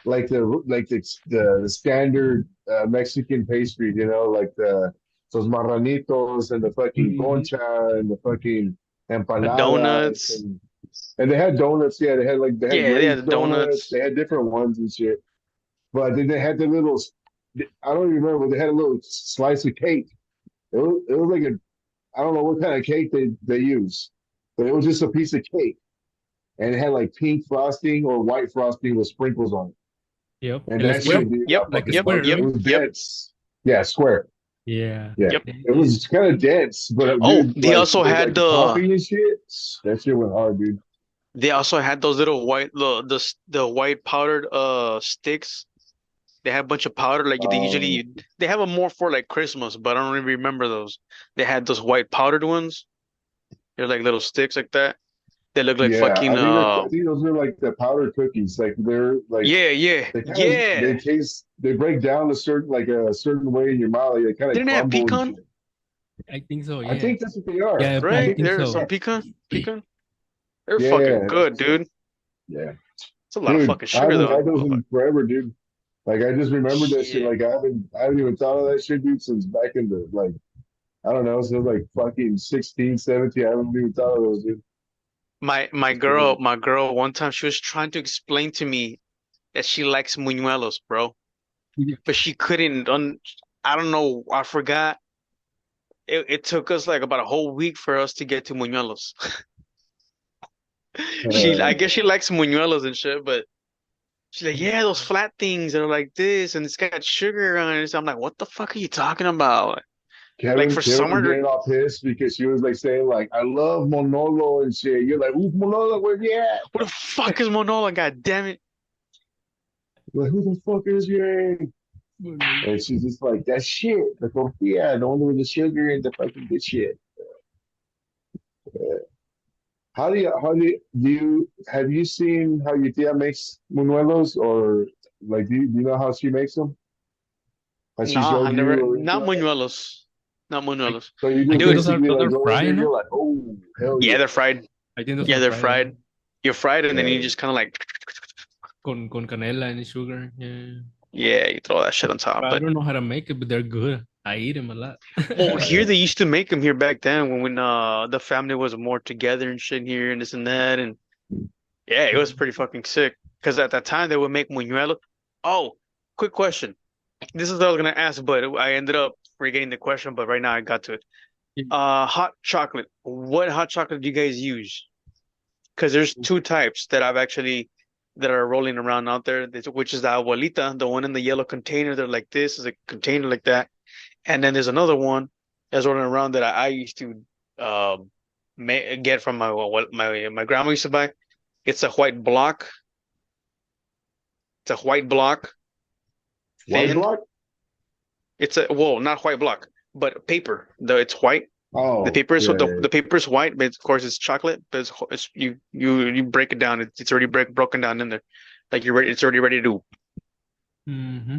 like the standard Mexican pastries, like the those marranitos and the fucking Mhm. concha and the fucking The empanadas donuts. and they had donuts. Yeah, they had Yeah, they had the glazed donuts. donuts. They had different ones and shit. But then they had the little. I don't even remember. They had a little slice of cake. It was like I don't know what kind of cake they use, but it was just a piece of cake and it had like pink frosting or white frosting with sprinkles on it. Yep. And El that Yep, square, shit, dude, I yep, like a fucking yep, square, loved it. yep, It right? was yep, dense. Yeah, square. Yeah. Yeah. yep. It was kind of dense, but Oh, dude, they like also with had like the the coffee and shit, that shit went hard, dude. they also had those little white the white powdered sticks. They have a bunch of powder like Um, they have them more for like Christmas, but I don't really remember those. They had those white powdered ones. They're like little sticks like that. They look like yeah, fucking I think those are like the powder cookies. Like they're like yeah, yeah, they yeah. taste they break down a certain way in your mouth. Like they kind of Didn't they have crumble and pecan? shit. I think so. I Yeah. think that's what they are. Yeah, I I Right? think think There's so. some pecan. They're fucking yeah, good, dude. yeah. It's a lot of Dude, fucking I sugar haven't though. had those in forever, dude. Like I just remembered that shit. Shit. Like I haven't even thought of that shit, dude, since back in the like I don't know, since like fucking 16, 17. I haven't even thought of those, dude. My It's crazy. girl one time she was trying to explain to me that she likes muñuelos, bro. But she couldn't I don't know, I forgot. It took us like about a whole week for us to get to muñuelos. I Uh, guess she likes muñuelos and shit, but she's like, yeah, those flat things that are like this and it's got sugar on it. So I'm like, what the fuck are you talking about? Like Kevin, for Kevin was summer, getting all pissed because she was like saying like I love Monolo and shit. You're like, who's Monolo? Where you at? what the fuck is Monola? God damn it. Like, who the fuck is you? And she's just like, that shit, the tortilla, the one with the sugar and the fucking good shit. Have you seen how your tia makes buñuelos or like do you know how she makes them? Has she Nah, I showed never, you or anything not like that? muñuelos. Not I, muñuelos. So you I just think Dude, basically those like are go in there, fried, no? you're like, oh hell yeah, yeah. they're fried. I think those Yeah, are they're fried, yeah. fried. You're fried and then you Yeah. just kind of like, Con canela and sugar. Yeah. yeah, you throw that shit on top. I But don't know how to make it, but they're good. I eat them a lot. Well, here they used to make them here back then when the family was more together and shit here and this and that and yeah, it was pretty fucking sick. Because at that time they would make muñuelos. Oh, quick question. This is what I was gonna ask, but I ended up forgetting the question. But right now I got to it. Hot chocolate. What hot chocolate do you guys use? Because there's two types that I've actually that are rolling around out there, which is the abuelita, the one in the yellow container. They're like this, is a container like that, and then there's another one that's rolling around that I used to get from my grandma used to buy. It's a white block. It's a white block. White Thin. block? It's a well, not white block, but paper. Though it's white. Oh, The paper is yeah, the paper is white, but of course it's chocolate. But it's you break it down. It's already broken down in there, like you're ready. It's already ready to. Mm-hmm.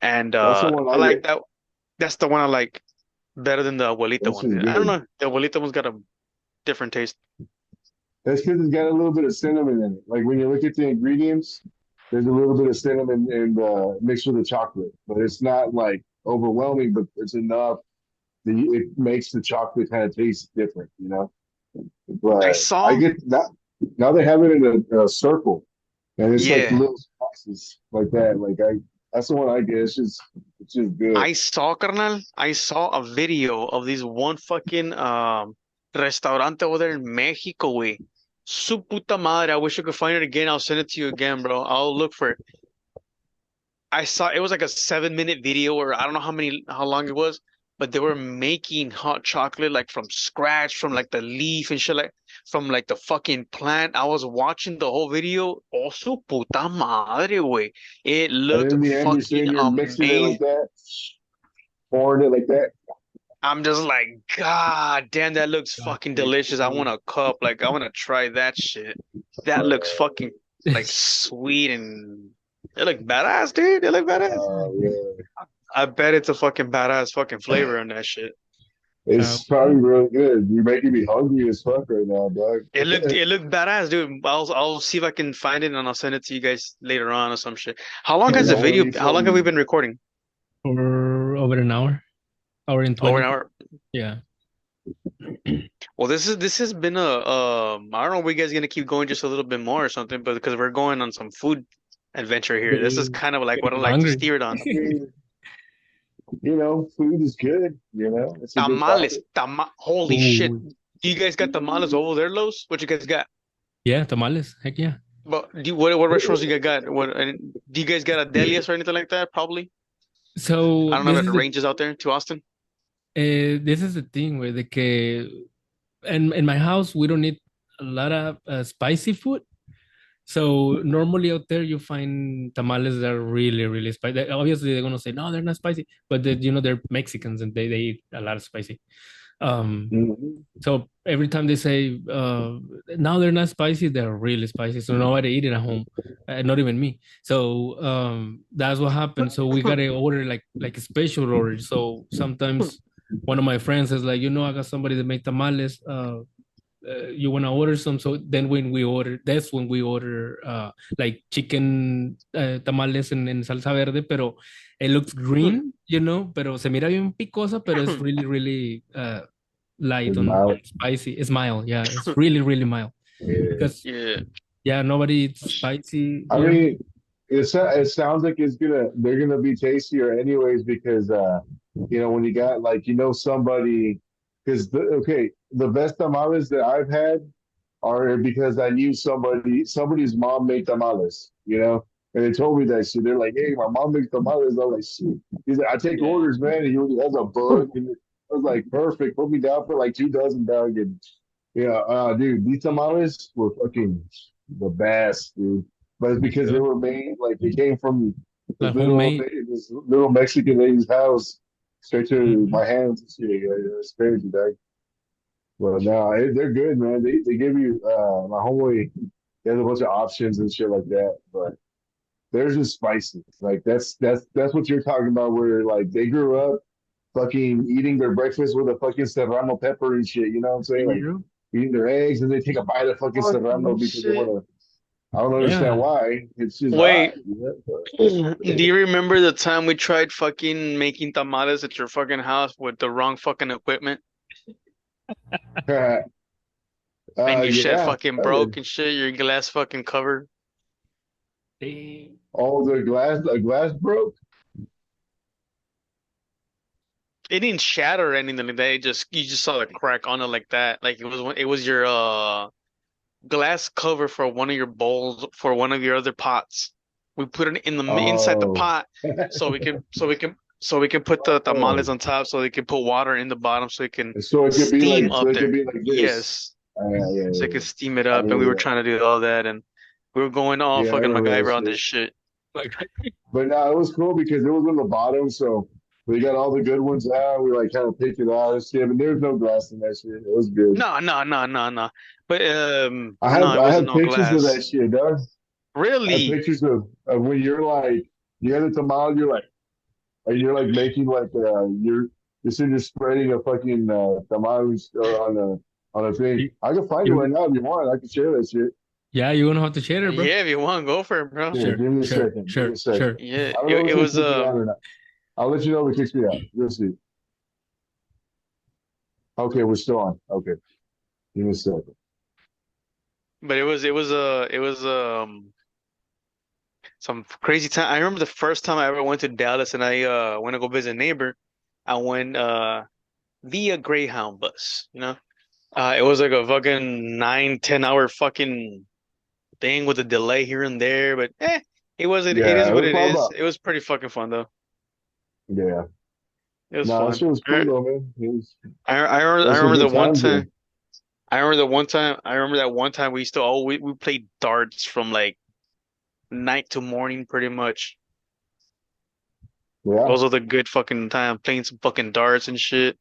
And that's the one I I like get. that. That's the one I like better than the abuelita That's one. just I don't good. know. The abuelita one's got a different taste. That's because it's got a little bit of cinnamon in it. Like when you look at the ingredients, there's a little bit of cinnamon in the mixed with the chocolate, but it's not like overwhelming, but it's enough that it makes the chocolate kind of taste different, you know. I But I saw. get now they have it in a circle, and it's like Yeah, little slices like that. Like I, that's the one I get. It's just good. I saw, carnal. I saw a video of this one fucking restaurante over there in Mexico, way. Su puta madre. I wish I could find it again. I'll send it to you again, bro. I'll look for it. I saw it was like a 7 minute video, or I don't know how long it was, but they were making hot chocolate like from scratch, from like the leaf and shit, like from like the fucking plant. I was watching the whole video. Also, puta madre, way. It And looked in the end, you're fucking saying you're mixing it like amazing. that, pouring it like that. I'm just like, God damn, that looks fucking Chocolate. delicious. I want a cup. Like, I want to try that shit. That looks fucking like sweet and it look badass, dude. It look badass. Yeah, I bet it's a fucking badass fucking flavor on that shit. it's probably really good. You're making me hungry as fuck right now, dog. It looked badass, dude. I'll see if I can find it and I'll send it to you guys later on or some shit. How long has Yeah, the I want to video? eat How long have we something. been recording? For over an hour and Over 20. an hour. Yeah. Well, this has been a I don't know if you guys gonna keep going just a little bit more or something, but because we're going on some food adventure here. This is kind of like what I Getting like to hungry. steer it on. I mean, you know, food is good. You know, it's a good Tamales, topic. holy shit. Ooh. Do you guys got tamales over there, Los? What you guys got? Yeah, tamales. Heck yeah. But what restaurants do you guys got? Do you guys got a Delia's or anything like that? Probably. So I don't know if it ranges out there to Austin. this is the thing where the que in my house we don't eat a lot of spicy food. So normally out there you find tamales that are really really spicy. Obviously they're gonna say no, they're not spicy, but they're Mexicans and they eat a lot of spicy. Um, Mhm. so every time they say now they're not spicy, they're really spicy. So nobody eat it at home, not even me. So that's what happened. So we gotta order like a special order. So sometimes one of my friends is like, I got somebody that make tamales. You want to order some? So then that's when we order like chicken tamales en salsa verde, pero it looks green, pero se mira bien picosa, pero it's really, really light It's on mild. spicy. It's mild, yeah. It's really, really mild Yeah. because Yeah. yeah, nobody eats spicy I here. mean, it sounds like they're gonna be tastier anyways because when you got like somebody because the best tamales that I've had are because I knew somebody's mom made tamales, and they told me that shit. They're like, hey, my mom makes tamales. I was like, shit. He's like, I take Yeah. orders, man. And he has a book, and I was like, perfect. Put me down for like 2 dozen, dog. And dude, these tamales were fucking the best, dude. But it's because they Yeah, were made like they came from like homemade. this little Mexican lady's house straight to Mhm. my hands. Yeah, it's crazy, dog. Well, no, they're good, man. They give you my homeboy. He has a bunch of options and shit like that, but theirs is spicy. Like that's what you're talking about. Where like they grew up fucking eating their breakfast with a fucking serrano pepper and shit. You know what I'm saying? Like Yeah. eating their eggs and they take a bite of fucking serrano Fucking because they shit. want to. I don't understand Yeah. why. It's just hot. Wait, do you remember the time we tried fucking making tamales at your fucking house with the wrong fucking equipment? And your shit Yeah, fucking I broke did. and shit, your glass fucking cover. They, Oh, the glass broke. It didn't shatter or anything like that. It just you just saw the crack on it like that. Like it was your glass cover for one of your bowls for one of your other pots. We put it in inside the Oh, pot so we can put the tamales oh. on top so they can put water in the bottom so it can So it could be steam like, so up it could there. be like this. Yes. Yeah, yeah, So it yeah. could steam it I up and we were remember that. trying to do all that and we were going all Yeah, I fucking remember that MacGyver on this shit. shit. like, But no, it was cool because it was on the bottom, so we got all the good ones out. We like kind of picked it out and shit. But there's no glass in that shit. It was good. No, no, no, no, no. But I no, have it I wasn't have no pictures of that glass. shit, dog. I have Really? pictures of when you're like you have the tamale, you're like making like you're sitting there spreading a fucking tamales on a thing. you, I can find it right you, now if you want. I can share that shit. yeah, you're gonna have to share it, bro. Yeah, if you want, go for it, bro. Here, Sure, give me a sure, second. Give me sure, a second. sure. Yeah, I don't know if it it's gonna was kick me out or not. I'll let you know if it kicks me out. You'll see. Okay, we're still on. Okay, give me a second. but it was some crazy time. I remember the first time I ever went to Dallas and I went to go visit a neighbor. I went via Greyhound bus, you know. It was like a fucking 9, 10 hour fucking thing with a delay here and there, but it is Yeah, it what was it probably is. about. It was pretty fucking fun though. Yeah, It was no, that fun. shit was cool though, man. It was. I There's some remember the good one times there. time I remember that one time we used to we played darts from like night to morning pretty much. Yeah, Those are the good fucking time playing some fucking darts and shit.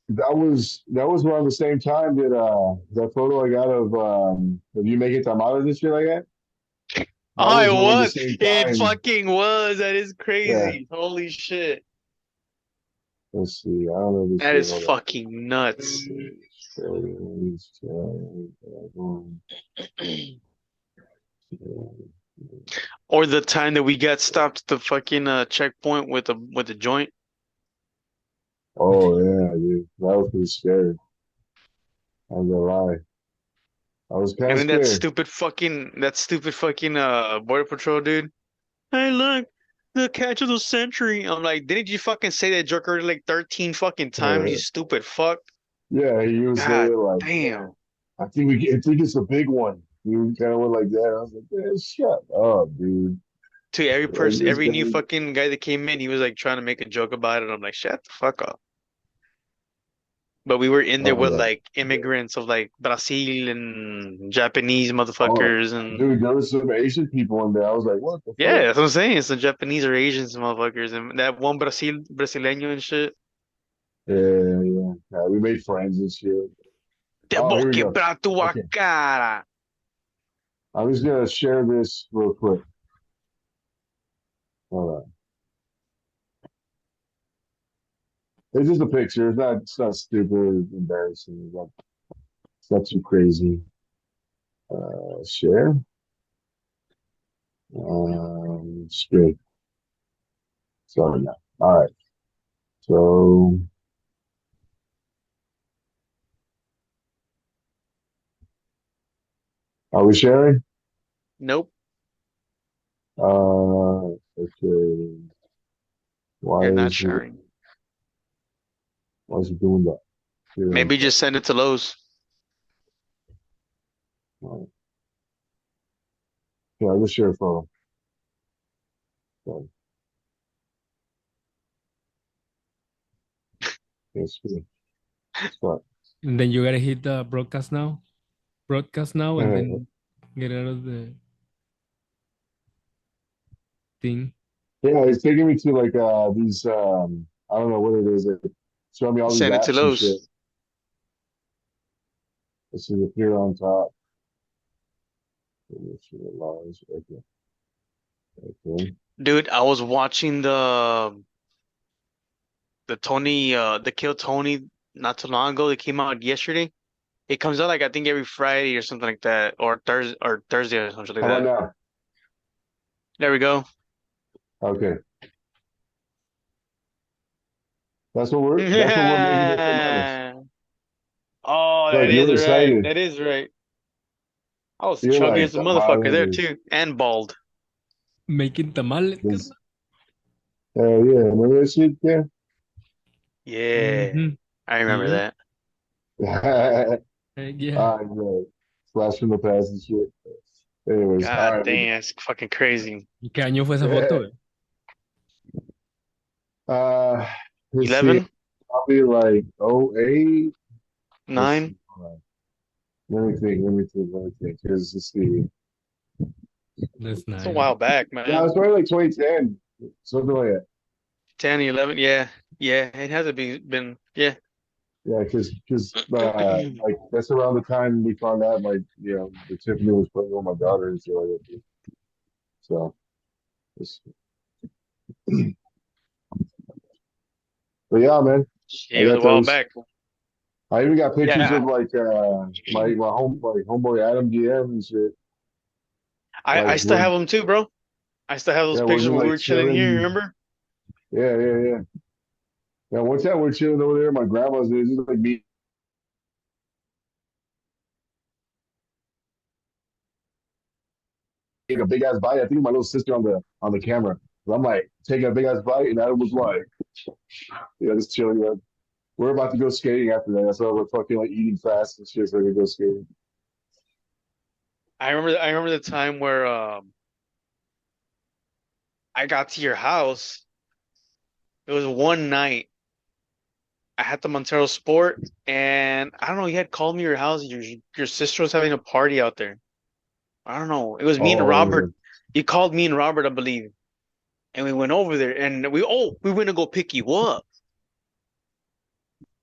that was around the same time that that photo I got of you making tamales and shit like that. That Oh, was it around the was. same It time. fucking was. That is Yeah. crazy. Holy shit. Let's see. I don't know this That shit. is Hold on. fucking nuts. Or the time that we got stopped at the fucking checkpoint with the joint. Oh yeah, dude. That was pretty scary. I'm gonna lie. I was kind And of then scared. that stupid fucking border patrol dude. Hey, look, the catch of the century. I'm like, didn't you fucking say that joke already like 13 fucking times, you stupid fuck? Yeah, he was God saying like, damn. I think it's a big one. He kind of went like that. I was like, yeah, shut up, dude. To every Like person, this every guy. new fucking guy that came in, he was like trying to make a joke about it. I'm like, shut the fuck up. But we were in there Oh with yeah. like immigrants of like Brazil and Japanese Oh, motherfuckers and dude, there was some Asian people in there. I was like, what the yeah, fuck? that's what I'm saying. Some Japanese or Asians motherfuckers and that one Brasileño and shit. Yeah, yeah. Yeah, we made friends and shit. Te Oh, vou here we go. quebrar tua Okay. cara. I'm just gonna share this real quick. Hold on. It's just a picture. It's not stupid, embarrassing. It's not too crazy. Share. Straight. Sorry now. All right. So are we sharing? Nope, Okay. Why you're not is it sharing. why is it doing that? Here on Maybe top. just send it to Lowe's. All right. Yeah, let's share a photo. So, yes, good. Start. And then you gotta hit the broadcast now, and Uh, then get out of the thing. yeah, it's taking me to like these I don't know what it is. It showing me all these Send it to apps and shit. Lowe's. This is here on top. Okay. Okay. Dude, I was watching the Tony the Kill Tony not too long ago. That came out yesterday. It comes out like I think every Friday or something like that, or Thursday or something like How about that. now? There we go. Okay. That's what we're making the tamales. Oh, Look, that you is were right. excited. That is right. I was You're chubby like as a motherfucker there tamales. too, and bald. Making tamales, This, carnal. hell yeah. Remember that shit, yeah? Yeah, Mm-hmm. I remember Yeah. that. Heck yeah. All right, man. Flash from the past and shit. Anyways, all God right. dang, that's fucking crazy. ¿Y qué año fue esa foto? Uh, let's see. 11, Probably like '08. Let's 9. see. Hold on. Let me think. Because let's see. That's It's a nice. while back, No, man. it's probably like 2010, something like that. 10, 11. Yeah, yeah. It has to be been. Yeah. Yeah, because like that's around the time we found out like the Tiffany was pregnant with my daughter and shit like that. Too. So, it's, but yeah, man, Yeah, I it was a got while those. back. I even got pictures Yeah, of like my homeboy Adam DM and shit. I Like still we're have them too, bro. I still have those we're pictures just when we like were chilling here. chilling. Remember? Yeah. Yeah, one time we're chilling over there at my grandma's. It's just like me taking a big ass bite. I think my little sister on the camera. I'm like taking a big ass bite, and Adam was like, yeah, just chilling. Like, we're about to go skating after that. That's why we're fucking like eating fast and shit so we can go skating. I remember the time where I got to your house. It was one night. I had the Montero Sport, and I don't know. You had called me your house. Your sister was having a party out there. I don't know. It was me and Oh, Robert. You called me and Robert, I believe, and we went over there, and we went to go pick you up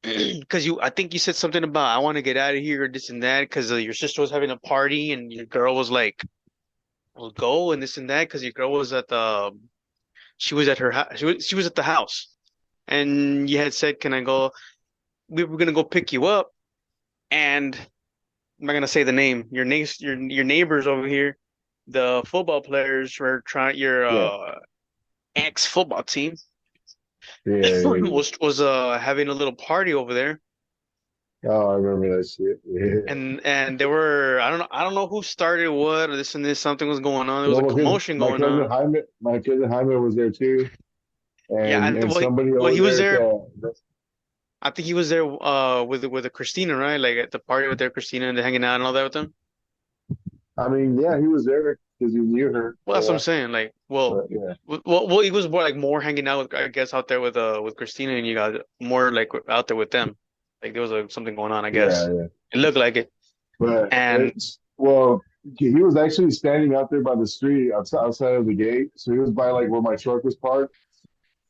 because you. I think you said something about I want to get out of here or this and that because your sister was having a party, and your girl was like, "We'll go," and this and that because your girl was at the. She was at her house. She was at the house, and you had said, "Can I go?" We were gonna go pick you up, and I'm not gonna say the name. Your neighbors over here, the football players were trying your yeah, ex football team yeah. was having a little party over there, Oh, I remember that shit. Yeah. and they were I don't know who started what or this and this something was going on. There was a Well, because commotion going on. My cousin Jaime was there too, Yeah, and somebody well over he was there. there. I think he was there with the Christina, right? Like at the party with their Christina and hanging out and all that with them. I mean, yeah, he was there because he knew her. Well, that's what I'm Yeah, saying. Like, but yeah, he was more like more hanging out with, I guess, out there with Christina, and you got more like out there with them. Like there was something going on, I guess. yeah. It looked like it. But And it's well, he was actually standing out there by the street outside of the gate. So he was by like where my truck was parked,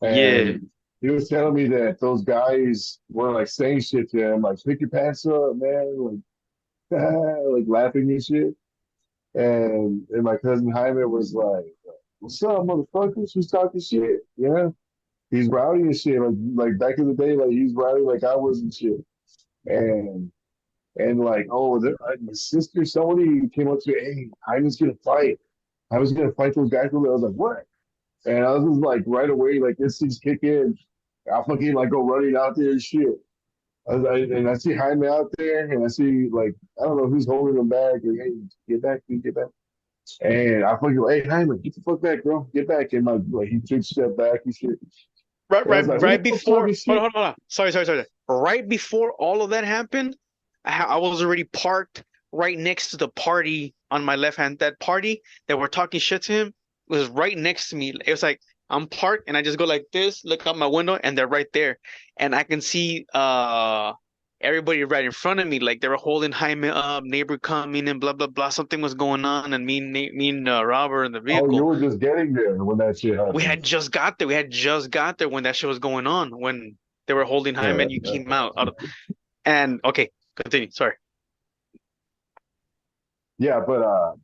yeah, and he was telling me that those guys were like saying shit to him, like "Pick your pants up, man," like like laughing and shit. And my cousin Jaime was like, "What's up, motherfuckers? Who's talking shit?" Yeah, he's rowdy and shit. Like back in the day, like he's rowdy like I was and shit. And like, oh, like my sister, somebody came up to me, hey, I was gonna fight. I was gonna fight those guys. I was like, what? And I was just like, right away, like this thing's kick in. I fucking like go running out there and shit. And I see Jaime out there, and I see like I don't know who's holding him back. Like, hey, get back, dude, get back. And I fucking, hey, Jaime, get the fuck back, bro, get back. And like he took a step back and shit. And I was like, who right the fuck's talking before, shit? hold on. Sorry. Right before all of that happened, I was already parked right next to the party on my left hand. That party that were talking shit to him was right next to me. It was like I'm parked and I just go like this, look out my window, and they're right there. And I can see everybody right in front of me, like they were holding Jaime up, neighbor coming and blah blah blah. Something was going on, and me and Robert in the Oh, you vehicle. were just getting there when that shit We happened. had just got there. We had just got there when that shit was going on, when they were holding Jaime Yeah, and you came out of, and okay, continue. Sorry. yeah, but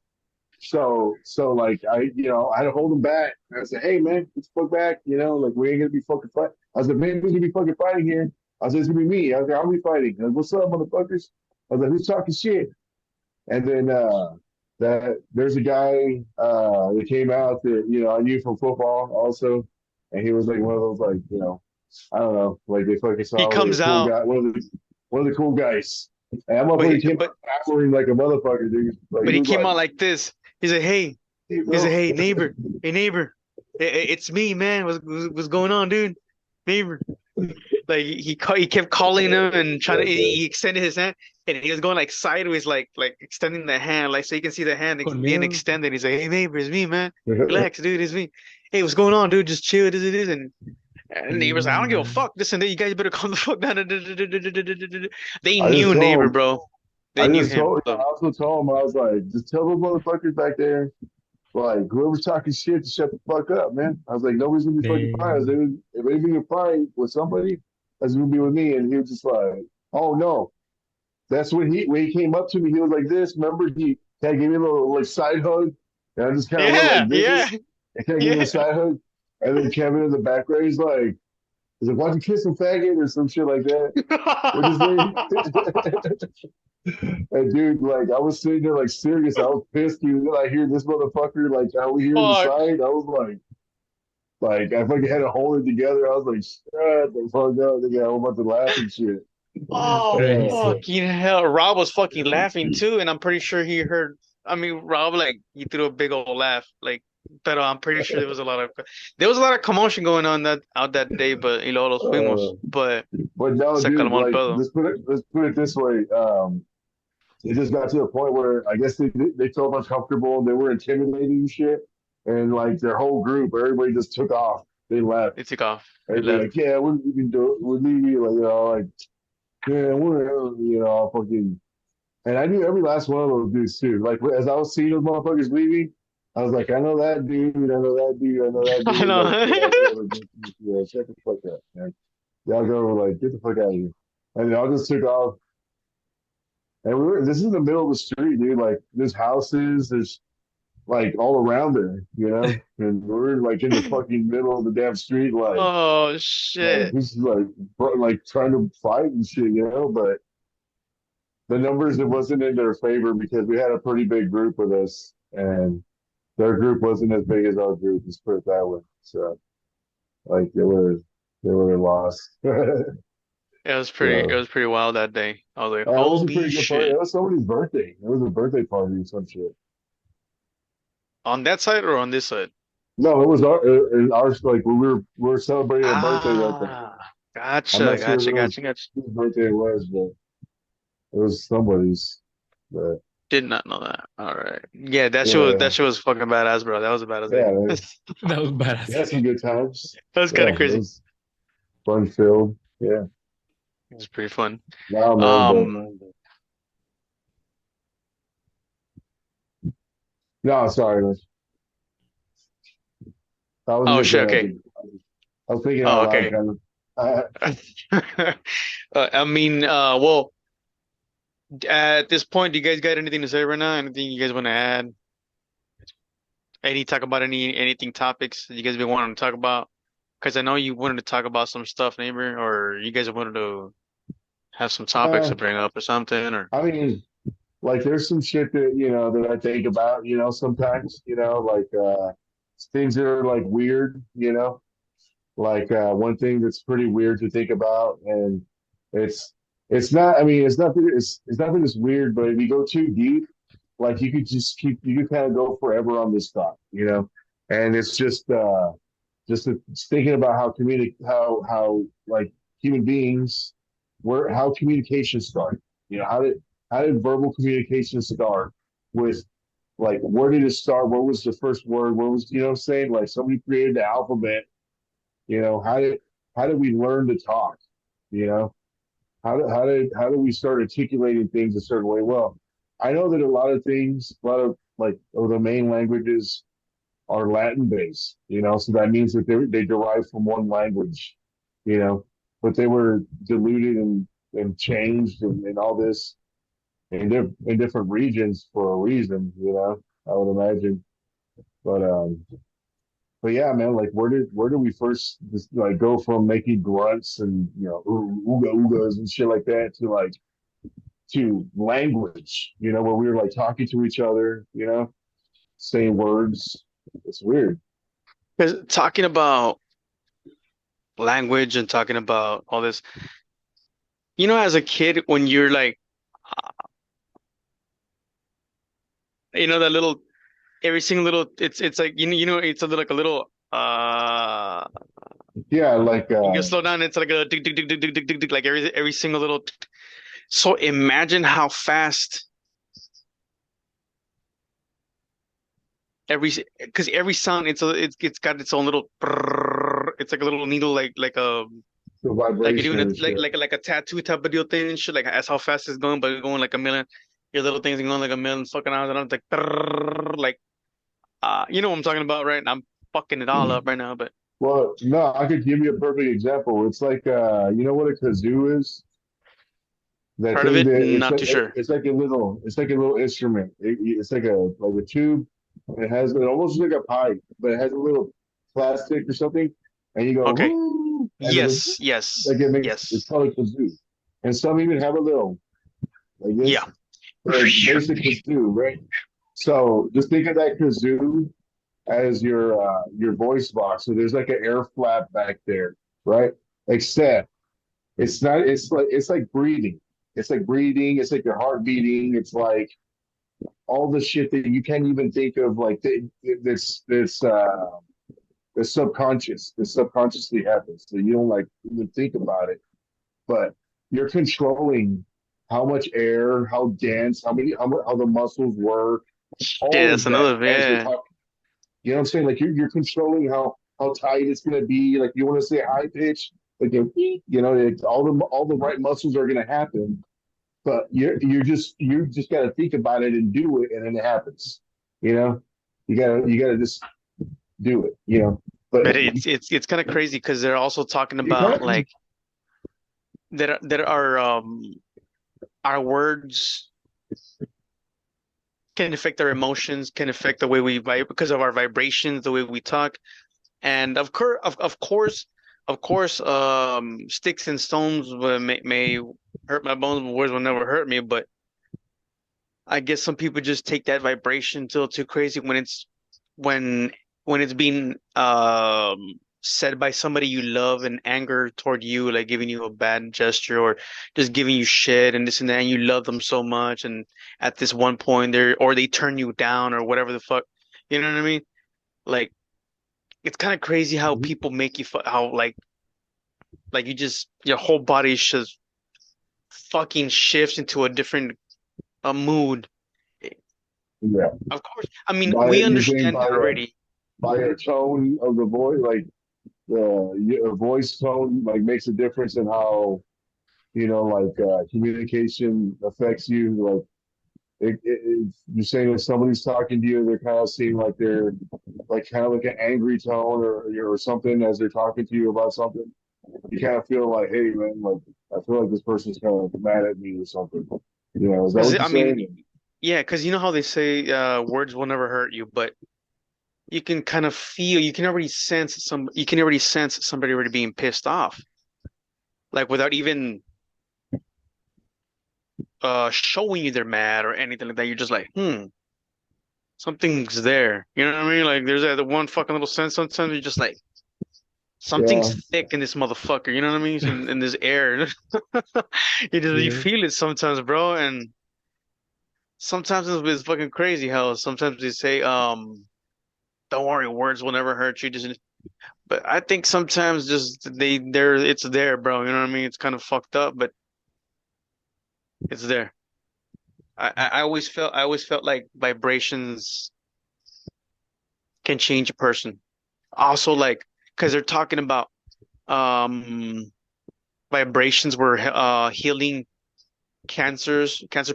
so like I had to hold him back. I said, hey man, get the fuck back, like we ain't gonna be fucking fighting. I said, man, who's gonna be fucking fighting here? I said, it's gonna be me. I said, I'll be fighting. Like, what's up, motherfuckers? was like, who's talking shit? And then that there's a guy that came out that I knew from football also, and he was like one of those like I don't know like they fucking He saw like a comes cool out, guy, one of the cool guys. And that motherfucker came but out battling like a motherfucker, dude. Like but he he was came like, out like this. He's like, hey, hey, he's like, bro. hey neighbor, it's me, man. What's going on, dude? Neighbor. Like he kept calling him and trying to. He extended his hand, and he was going like sideways, like extending the hand, like so you can see the hand Con being miedo. extended. He's like, "Hey, neighbor, it's me, man. Relax, dude, it's me. Hey, what's going on, dude? Just chill. This is and Sí, neighbor's like, I no, don't give a man. fuck. This and that. You guys better calm the fuck down. They I just knew neighbor, told him. bro. They I knew just him. told. I So also told him I was like, just tell those motherfuckers back there. Like whoever's talking shit to shut the fuck up, man. I was like, nobody's gonna be fucking fired. I was De, like, if anybody's gonna fight with somebody, that's gonna be with me. And he was just like, oh no. That's when he came up to me, he was like this. Remember he kind of gave me a little like side hug. And I just kind of went yeah, like yeah, this and kind of gave me a yeah. side hug. And then Kevin in the background, he's like, why'd you kiss him faggot or some shit like that? What is name? And dude, like I was sitting there like serious. I was pissed. Dude, I hear this motherfucker like out here in the Fuck. side. I was like I fucking had to hold it together. I was like, shut the fuck up. They got a whole bunch of laughing shit. Oh, crazy. fucking hell. Rob was fucking laughing too, and I'm pretty sure he heard. I mean, Rob, like, he threw a big old laugh. Like, but I'm pretty sure there was a lot of commotion going on out that day, but y luego los fuimos. uh, But but no, se dude, calmó el like pedo. let's put it this way. It just got to the point where I guess they felt uncomfortable and they were intimidating and shit. And like their whole group, everybody just took off. They left. They took off. They Everybody left. like, yeah, we can do it. We're leaving. Like, like, yeah, we're, fucking. And I knew every last one of those dudes too. Like as I was seeing those motherfuckers leaving, I was like, I know that dude. I know that dude. I know that I dude. Like, know. shut the fuck up, man. Y'all go like, get the fuck out of here. And y'all just took off. And this is in the middle of the street, dude. Like, there's houses, there's like all around there, And we're like in the fucking middle of the damn street, Oh like shit. this is like trying to fight and shit. But the numbers, it wasn't in their favor because we had a pretty big group with us, and their group wasn't as big as our group. Let's put it that way. So, like, they were lost. It So, was pretty wild that day. I was like, it was a holy pretty good party. shit. It was somebody's birthday. It was a birthday party or some shit. On that side or on this side? No, it was ours. Like when we were celebrating a birthday that day. Ah, I'm gotcha, not sure gotcha, if it was gotcha, gotcha. whose birthday it was, but it was somebody's. But Did not know that. All right. Yeah, yeah, that shit was fucking badass, bro. That was a badass yeah, day. man. That was We badass. had some good times. That was kind Yeah, of it crazy. was fun filled. Yeah, It was pretty fun. wow, man. But Um, no, sorry, man. I wasn't oh gonna shit, say okay. nothing. I was thinking Oh, out loud, okay. kind of. I mean, well, at this point, do you guys got anything to say right now? Anything you guys want to add? Any talk about anything topics that you guys been wanting to talk about? Because I know you wanted to talk about some stuff, neighbor, or you guys wanted to have some topics uh, to bring up or something, or I mean, like, there's some shit that that I think about. Sometimes. Like things that are like weird. Like one thing that's pretty weird to think about, and it's it's not. I mean, it's nothing that's weird, but if you go too deep, like you could kind of go forever on this thought. And it's just thinking about how like human beings, where how communication started. How did verbal communication start with like where did it start? What was the first word? What was what I'm saying? Like somebody created the alphabet. You know, how did we learn to talk? You know, how did we start articulating things a certain way? Well, I know that a lot of things, a lot of like the main languages are Latin based. So that means that they derive from one language. But they were diluted and changed and all this in different regions for a reason. I would imagine. But but yeah, man, like where did we first just like go from making grunts and ooga oogas and shit like that to like to language, where we were like talking to each other, saying words. It's weird. Because talking about language and talking about all this, as a kid, when you're like, that little, every single little, it's like, it's like a little, Yeah, like you can slow down. It's like a tick, tick, tick, tick, tick, tick, tick, tick, like every single little. So imagine how fast because every sound, it's got its own little. It's like a little needle, the like you're vibration doing and it shit. like a tattoo type of deal thing and shit. Like that's how fast it's going, but it's going like a million. Your little things are going like a million fucking hours, and I'm like, you know what I'm talking about, right? And I'm fucking it all up right now, but Well, no, I could give you a perfect example. It's like you know what a kazoo is? That part of thing it, that not too sure. it's like a little instrument. It's like a tube. It almost looks like a pipe, but it has a little plastic or something, and you go Okay. whoo, and it Yes, yes, like it makes it's yes. called a kazoo, and some even have a little like Yeah. this, basic kazoo, right? So just think of that kazoo as your voice box. So there's like an air flap back there, right? Except it's not. It's like breathing. It's like breathing. It's like your heart beating. It's like all the shit that you can't even think of. Like the subconscious. The subconsciously happens. So you don't like even think about it, but you're controlling how much air, how dense, how the muscles work, Yeah, all that's of that another, as you're yeah. talking. You know what I'm saying? Like you're controlling how tight it's gonna be. Like you want to say high pitch, like all the right muscles are gonna happen. But you just gotta think about it and do it, and then it happens. You know, you gotta just do it. But But it's kind of crazy because they're also talking you about kind like that our words can affect our emotions, can affect the way we vibe because of our vibrations, the way we talk. And of course, sticks and stones may hurt my bones, but words will never hurt me. But I guess some people just take that vibration till too crazy when when it's being said by somebody you love in anger toward you, like giving you a bad gesture or just giving you shit and this and that, and you love them so much, and at this one point they turn you down or whatever the fuck, you know what I mean? Like it's kind of crazy how people make you how like you just your whole body just fucking shifts into a different mood. yeah. Of course, I mean By we you're saying understand already. by a tone of the voice, like your voice tone, like makes a difference in how like communication affects you. Like you're saying if somebody's talking to you, they're kind of seem like they're like kind of like an angry tone or something as they're talking to you about something. You kind of feel like, hey man, like I feel like this person's kind of mad at me or something. Is that Because what you're I mean, saying? yeah, because you know how they say words will never hurt you, but you can kind of feel, you can already sense somebody already being pissed off, like without even showing you they're mad or anything like that. You're just like, something's there. You know what I mean? Like there's that one fucking little sense. Sometimes you're just like, Yeah. something's thick in this motherfucker. You know what I mean? In this air, you Mhm. feel it sometimes, bro, and sometimes it's fucking crazy how sometimes they say, don't worry, words will never hurt you. Just, but I think sometimes just it's there, bro. You know what I mean? It's kind of fucked up, but it's there. I always felt like vibrations can change a person. Also, like, because they're talking about um vibrations were healing cancer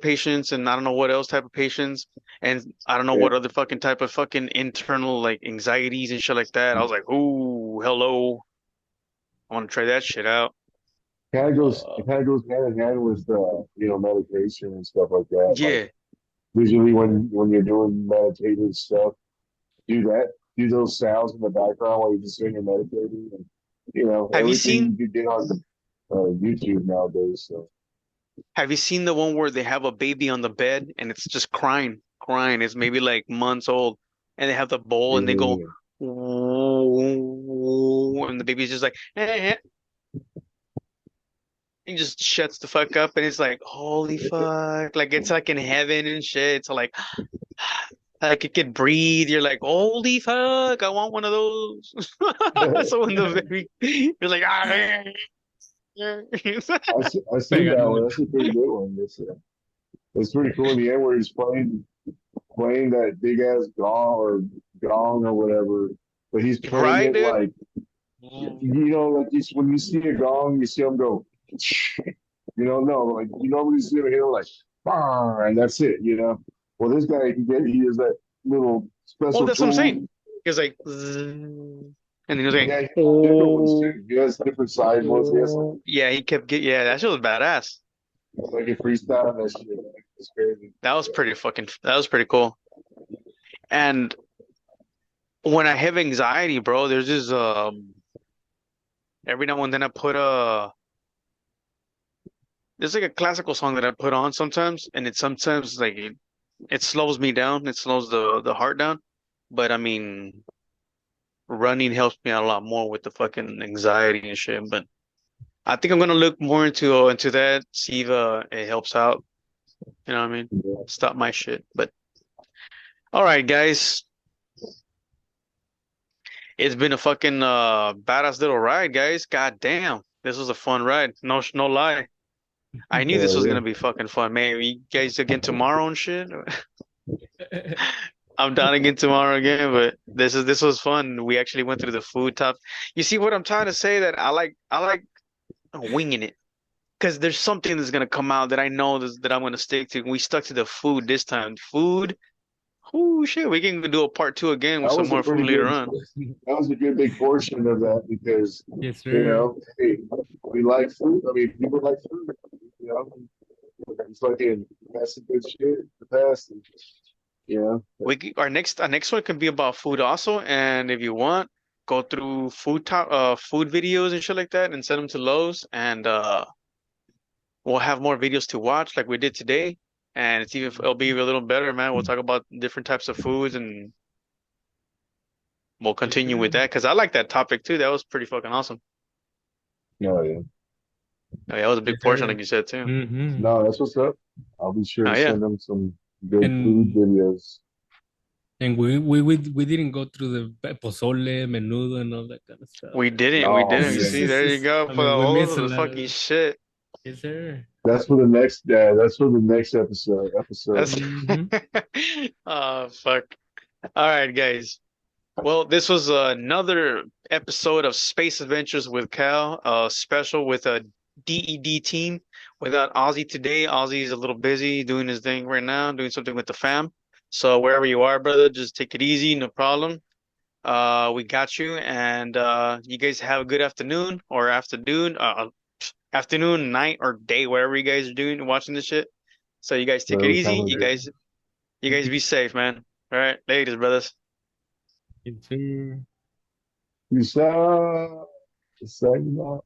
patients, and I don't know what else type of patients, and I don't know Yeah. what other fucking type of fucking internal like anxieties and shit like that. I was like, ooh, hello, I want to try that shit out. It kind of goes hand in hand with meditation and stuff like that. Like Yeah. usually when you're doing meditative stuff, do that, do those sounds in the background while you're just sitting and meditating, and Have you everything seen? you can get on YouTube nowadays. So Have you seen the one where they have a baby on the bed and it's just crying, crying? It's maybe like months old, and they have the bowl and they go, Yeah. and the baby's just like, and just shuts the fuck up, and it's like, holy fuck, like it's like in heaven and shit. So like it can breathe. You're like, holy fuck, I want one of those. So when the baby, you're like, ah. I seen that one. That's a pretty good one. It's pretty cool in the end where he's playing that big ass gong or whatever, but he's playing Right, it dude? like like when you see a gong, you see him go, no, like you normally see him hit like, bah, and that's it. Well, this guy he is that little Well, special that's what I'm saying. tool. He was like, and then he was like, Yeah, he has different ones oh, too. He has different side ones. He has yeah, he kept getting, yeah, that shit was badass. like a freestyle and that shit. It's crazy. That was pretty cool. And when I have anxiety, bro, there's this, every now and then there's like a classical song that I put on sometimes, and it sometimes like it slows me down, it slows the heart down. But I mean, running helps me out a lot more with the fucking anxiety and shit. But I think I'm gonna look more into that, see if it helps out. You know what I mean? Yeah. Stop my shit. But all right, guys, it's been a fucking badass little ride, guys. God damn, this was a fun ride. No lie. I knew this was Yeah. gonna be fucking fun. Man, you guys again tomorrow and shit. I'm down again tomorrow again, but this was fun. We actually went through the food top. You see what I'm trying to say? That I like winging it. Because there's something that's gonna come out that I know that I'm gonna stick to. We stuck to the food this time. Food. Oh shit, we can do a part two again with That some was a more food pretty later good. on. That was a good big portion of that because Yes, sir. hey, we like food. I mean, people like food. You know, it's fucking that's some good shit in the past. And, Our next one can be about food also, and if you want, go through food videos and shit like that, and send them to Lowe's, and we'll have more videos to watch like we did today, and it'll be a little better, man. We'll talk about different types of foods, and we'll Yes, continue with sir. that because I like that topic too. That was pretty fucking awesome. no, yeah, Oh, yeah, that was a Yes, big portion, sir. like you said too. Mm-hmm. no, that's what's up. I'll be sure Oh to yeah, send them some good food And videos. we didn't go through the pozole, menudo, and all that kind of stuff. we didn't. We No, didn't. You see, man, there you go. I For the mean, we whole missed of a the lot of fucking it. shit. Yes, sir. that's for the next. That's for the next episode. That's Mm-hmm. oh fuck. All right, guys. Well, this was another episode of Space Adventures with Cal, special with a D.E.D team. Without Ozzy today, Ozzy is a little busy doing his thing right now, doing something with the fam. So wherever you are, brother, just take it easy, no problem. We got you, and you guys have a good afternoon, night, or day, wherever you guys are doing watching this shit. So you guys take it Whatever easy. time of day. You guys be safe, man. All right, ladies, brothers. Yes, sir. Peace out. Signing off.